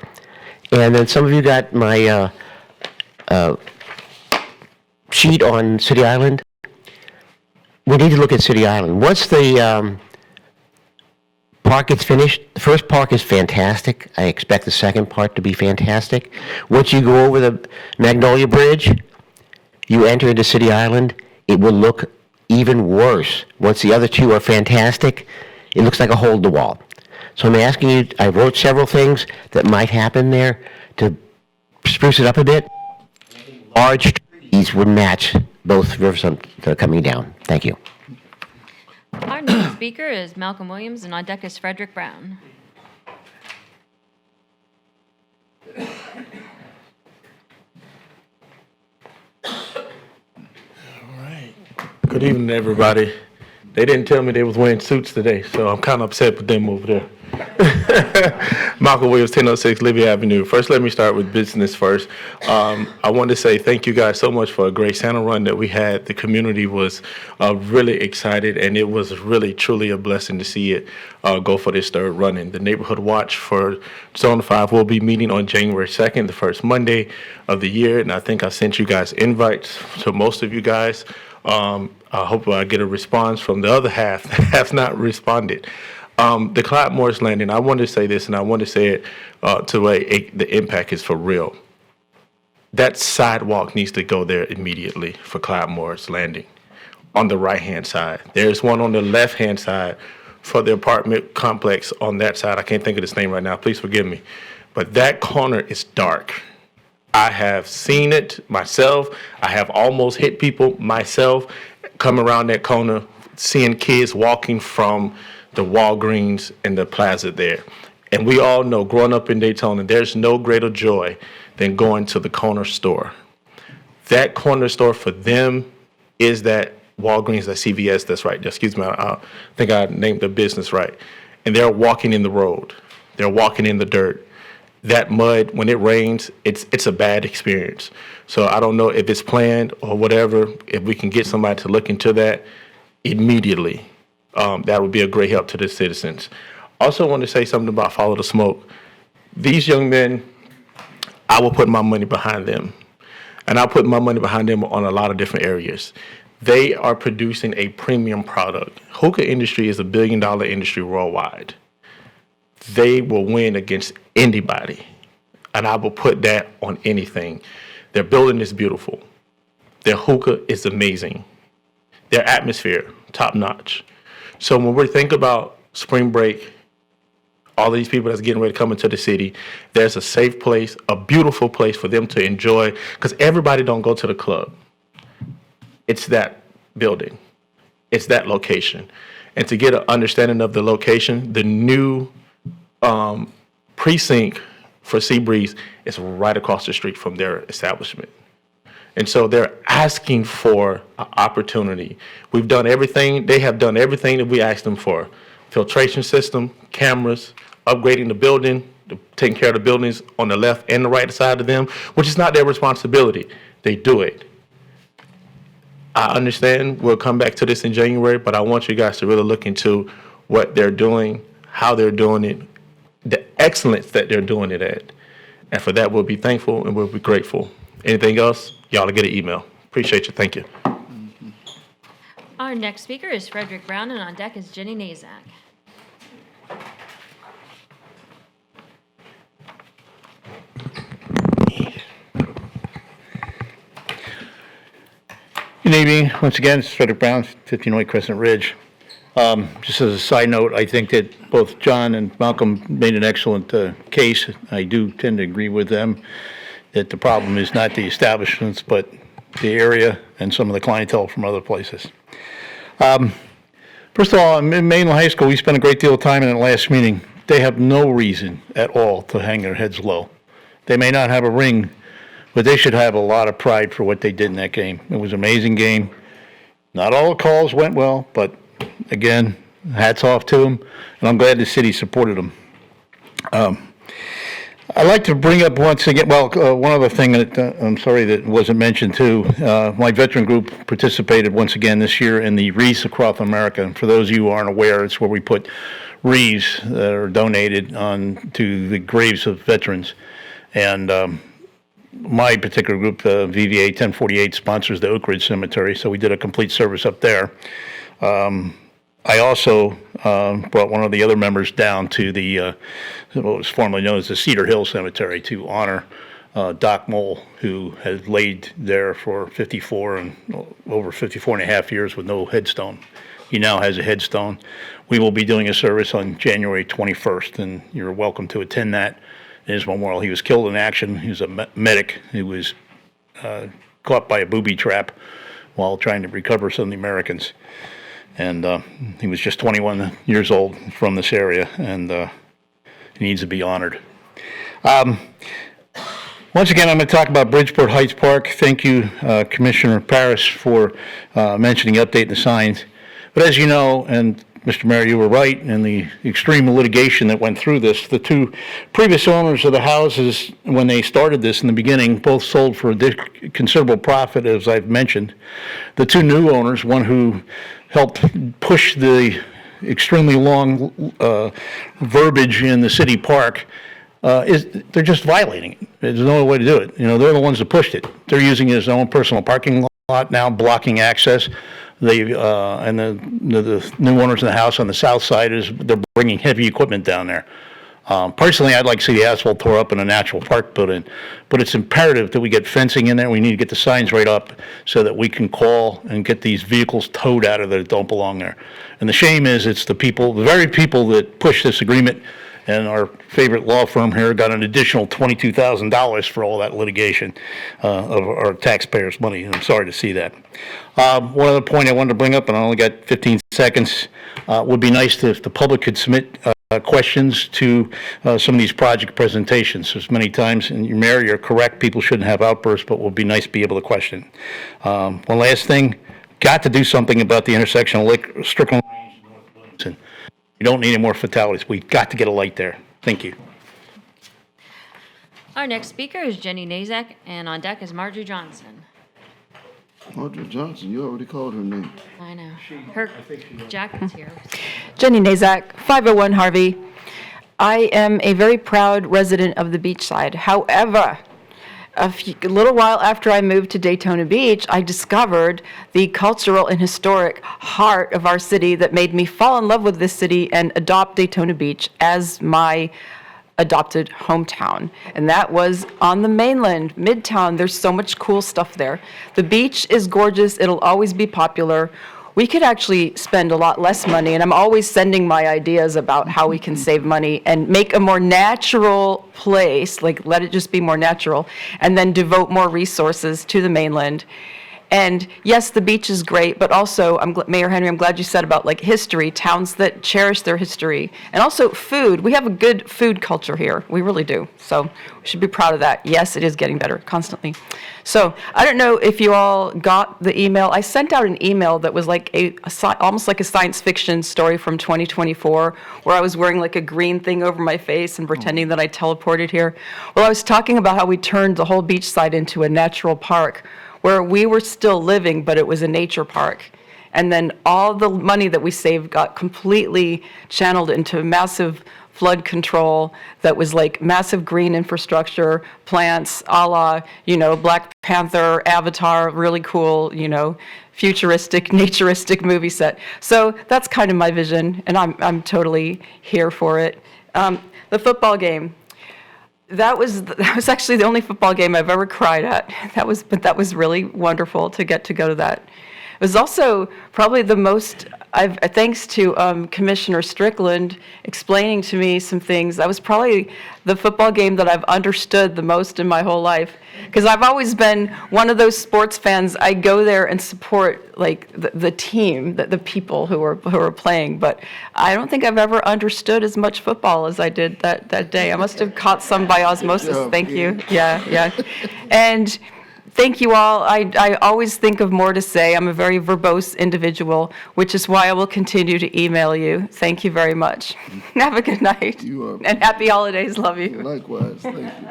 And then some of you got my sheet on City Island. We need to look at City Island. Once the park gets finished, the first park is fantastic. I expect the second part to be fantastic. Once you go over the Magnolia Bridge, you enter into City Island, it will look even worse. Once the other 2 are fantastic, it looks like a hole in the wall. So I'm asking you, I wrote several things that might happen there to spruce it up a bit. Large trees would match both riverfronts that are coming down. Thank you. Our next speaker is Malcolm Williams, and on deck is Frederick Brown. Good evening, everybody. They didn't tell me they was wearing suits today, so I'm kind of upset with them over there. Malcolm Williams, 1006 Libby Avenue. First, let me start with business first. I want to say thank you guys so much for a great Santa run that we had. The community was really excited, and it was really, truly a blessing to see it go for this 3rd running. The Neighborhood Watch for Zone 5 will be meeting on January 2nd, the first Monday of the year, and I think I sent you guys invites to most of you guys. I hope I get a response from the other half that has not responded. The Clyde Morris Landing, I want to say this, and I want to say it the impact is for real. That sidewalk needs to go there immediately for Clyde Morris Landing on the right-hand side. There's one on the left-hand side for the apartment complex on that side. I can't think of its name right now. Please forgive me. But that corner is dark. I have seen it myself. I have almost hit people myself coming around that corner, seeing kids walking from the Walgreens and the plaza there. And we all know, growing up in Daytona, there's no greater joy than going to the corner store. That corner store for them is that Walgreens, that CVS, that's right. Excuse me, I think I named the business right. And they're walking in the road. They're walking in the dirt. That mud, when it rains, it's a bad experience. So I don't know if it's planned or whatever, if we can get somebody to look into that immediately. That would be a great help to the citizens. Also want to say something about Follow the Smoke. These young men, I will put my money behind them. And I'll put my money behind them on a lot of different areas. They are producing a premium product. Hookah industry is $1 billion industry worldwide. They will win against anybody. And I will put that on anything. Their building is beautiful. Their hookah is amazing. Their atmosphere, top notch. So when we think about spring break, all these people that's getting ready to come into the city, there's a safe place, a beautiful place for them to enjoy, because everybody don't go to the club. It's that building. It's that location. And to get an understanding of the location, the new precinct for Seabreeze is right across the street from their establishment. And so they're asking for an opportunity. We've done everything, they have done everything that we asked them for. Filtration system, cameras, upgrading the building, taking care of the buildings on the left and the right side of them, which is not their responsibility. They do it. I understand we'll come back to this in January, but I want you guys to really look into what they're doing, how they're doing it, the excellence that they're doing it at. And for that, we'll be thankful and we'll be grateful. Anything else, y'all will get an email. Appreciate you. Thank you. Our next speaker is Frederick Brown, and on deck is Jenny Nazak. Good evening. Once again, it's Frederick Brown, 1508 Crescent Ridge. Just as a side note, I think that both John and Malcolm made an excellent case. I do tend to agree with them that the problem is not the establishments, but the area and some of the clientele from other places. First of all, in Mainland High School, we spent a great deal of time in the last meeting. They have no reason at all to hang their heads low. They may not have a ring, but they should have a lot of pride for what they did in that game. It was an amazing game. Not all the calls went well, but again, hats off to them, and I'm glad the city supported them. I'd like to bring up once again, one other thing that I'm sorry that wasn't mentioned too. My veteran group participated once again this year in the Wreaths Across America. And for those of you who aren't aware, it's where we put wreaths that are donated on to the graves of veterans. And my particular group, VVA 1048, sponsors the Oak Ridge Cemetery, so we did a complete service up there. I also brought one of the other members down to the what was formerly known as the Cedar Hill Cemetery to honor Doc Mole, who has laid there for 54 and over 54 and a half years with no headstone. He now has a headstone. We will be doing a service on January 21st, and you're welcome to attend that. In his memorial, he was killed in action. He was a medic who was caught by a booby trap while trying to recover some of the Americans. And he was just 21 years old from this area, and he needs to be honored. Once again, I'm going to talk about Bridgeport Heights Park. Thank you, Commissioner Paris, for mentioning updating the signs. But as you know, and Mr. Mayor, you were right, in the extreme litigation that went through this, the two previous owners of the houses, when they started this in the beginning, both sold for a considerable profit, as I've mentioned. The two new owners, one who helped push the extremely long verbiage in the city park, they're just violating it. There's no other way to do it. You know, they're the ones that pushed it. They're using it as their own personal parking lot now, blocking access. They and the new owners in the house on the south side they're bringing heavy equipment down there. Personally, I'd like to see the asphalt tore up and a natural park put in, but it's imperative that we get fencing in there. We need to get the signs right up so that we can call and get these vehicles towed out of there that don't belong there. And the shame is, it's the very people that push this agreement. And our favorite law firm here got an additional $22,000 for all that litigation of our taxpayers' money. And I'm sorry to see that. One other point I wanted to bring up, and I only got 15 seconds, would be nice if the public could submit questions to some of these project presentations. As many times, and Mayor, you're correct, people shouldn't have outbursts, but it would be nice to be able to question. One last thing, got to do something about the intersection of Strickland Range and North Williamson. You don't need any more fatalities. We've got to get a light there. Thank you. Our next speaker is Jenny Nazak, and on deck is Marjorie Johnson. Marjorie Johnson, you already called her name. I know. Her jacket's here. Jenny Nazak, 501 Harvey. I am a very proud resident of the beachside. However, a little while after I moved to Daytona Beach, I discovered the cultural and historic heart of our city that made me fall in love with this city and adopt Daytona Beach as my adopted hometown. And that was on the mainland, Midtown. There's so much cool stuff there. The beach is gorgeous. It'll always be popular. we could actually spend a lot less money, and I'm always sending my ideas about how we can save money and make a more natural place, like let it just be more natural, and then devote more resources to the mainland. And yes, the beach is great, but also, Mayor Henry, I'm glad you said about like history, towns that cherish their history, and also food. We have a good food culture here. We really do. So we should be proud of that. Yes, it is getting better constantly. So I don't know if you all got the email. I sent out an email that was like almost like a science fiction story from 2024, where I was wearing like a green thing over my face and pretending that I teleported here. Well, I was talking about how we turned the whole beach side into a natural park, where we were still living, but it was a nature park. And then all the money that we saved got completely channeled into massive flood control that was like massive green infrastructure, plants, a la, Black Panther, Avatar, really cool, futuristic, naturistic movie set. So that's kind of my vision, and I'm totally here for it. The football game. That was actually the only football game I've ever cried at. But that was really wonderful to get to go to that. It was also probably the most, thanks to Commissioner Strickland explaining to me some things, that was probably the football game that I've understood the most in my whole life. Because I've always been one of those sports fans, I go there and support like the team, the people who are playing, but I don't think I've ever understood as much football as I did that day. I must have caught some by osmosis. Thank you. Yeah. And thank you all. I always think of more to say. I'm a very verbose individual, which is why I will continue to email you. Thank you very much. Have a good night. You are. And happy holidays. Love you. Likewise. Thank you.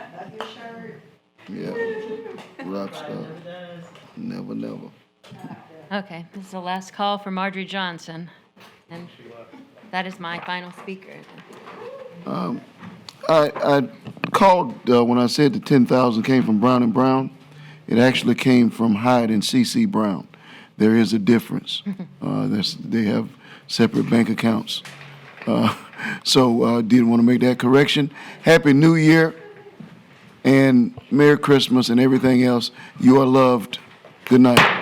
Yeah. Rock star. Never. Okay, this is the last call for Marjorie Johnson. And that is my final speaker. I called when I said the 10,000 came from Brown and Brown. It actually came from Hyde and C.C. Brown. There is a difference. They have separate bank accounts. So did want to make that correction. Happy New Year and Merry Christmas and everything else. You are loved. Good night.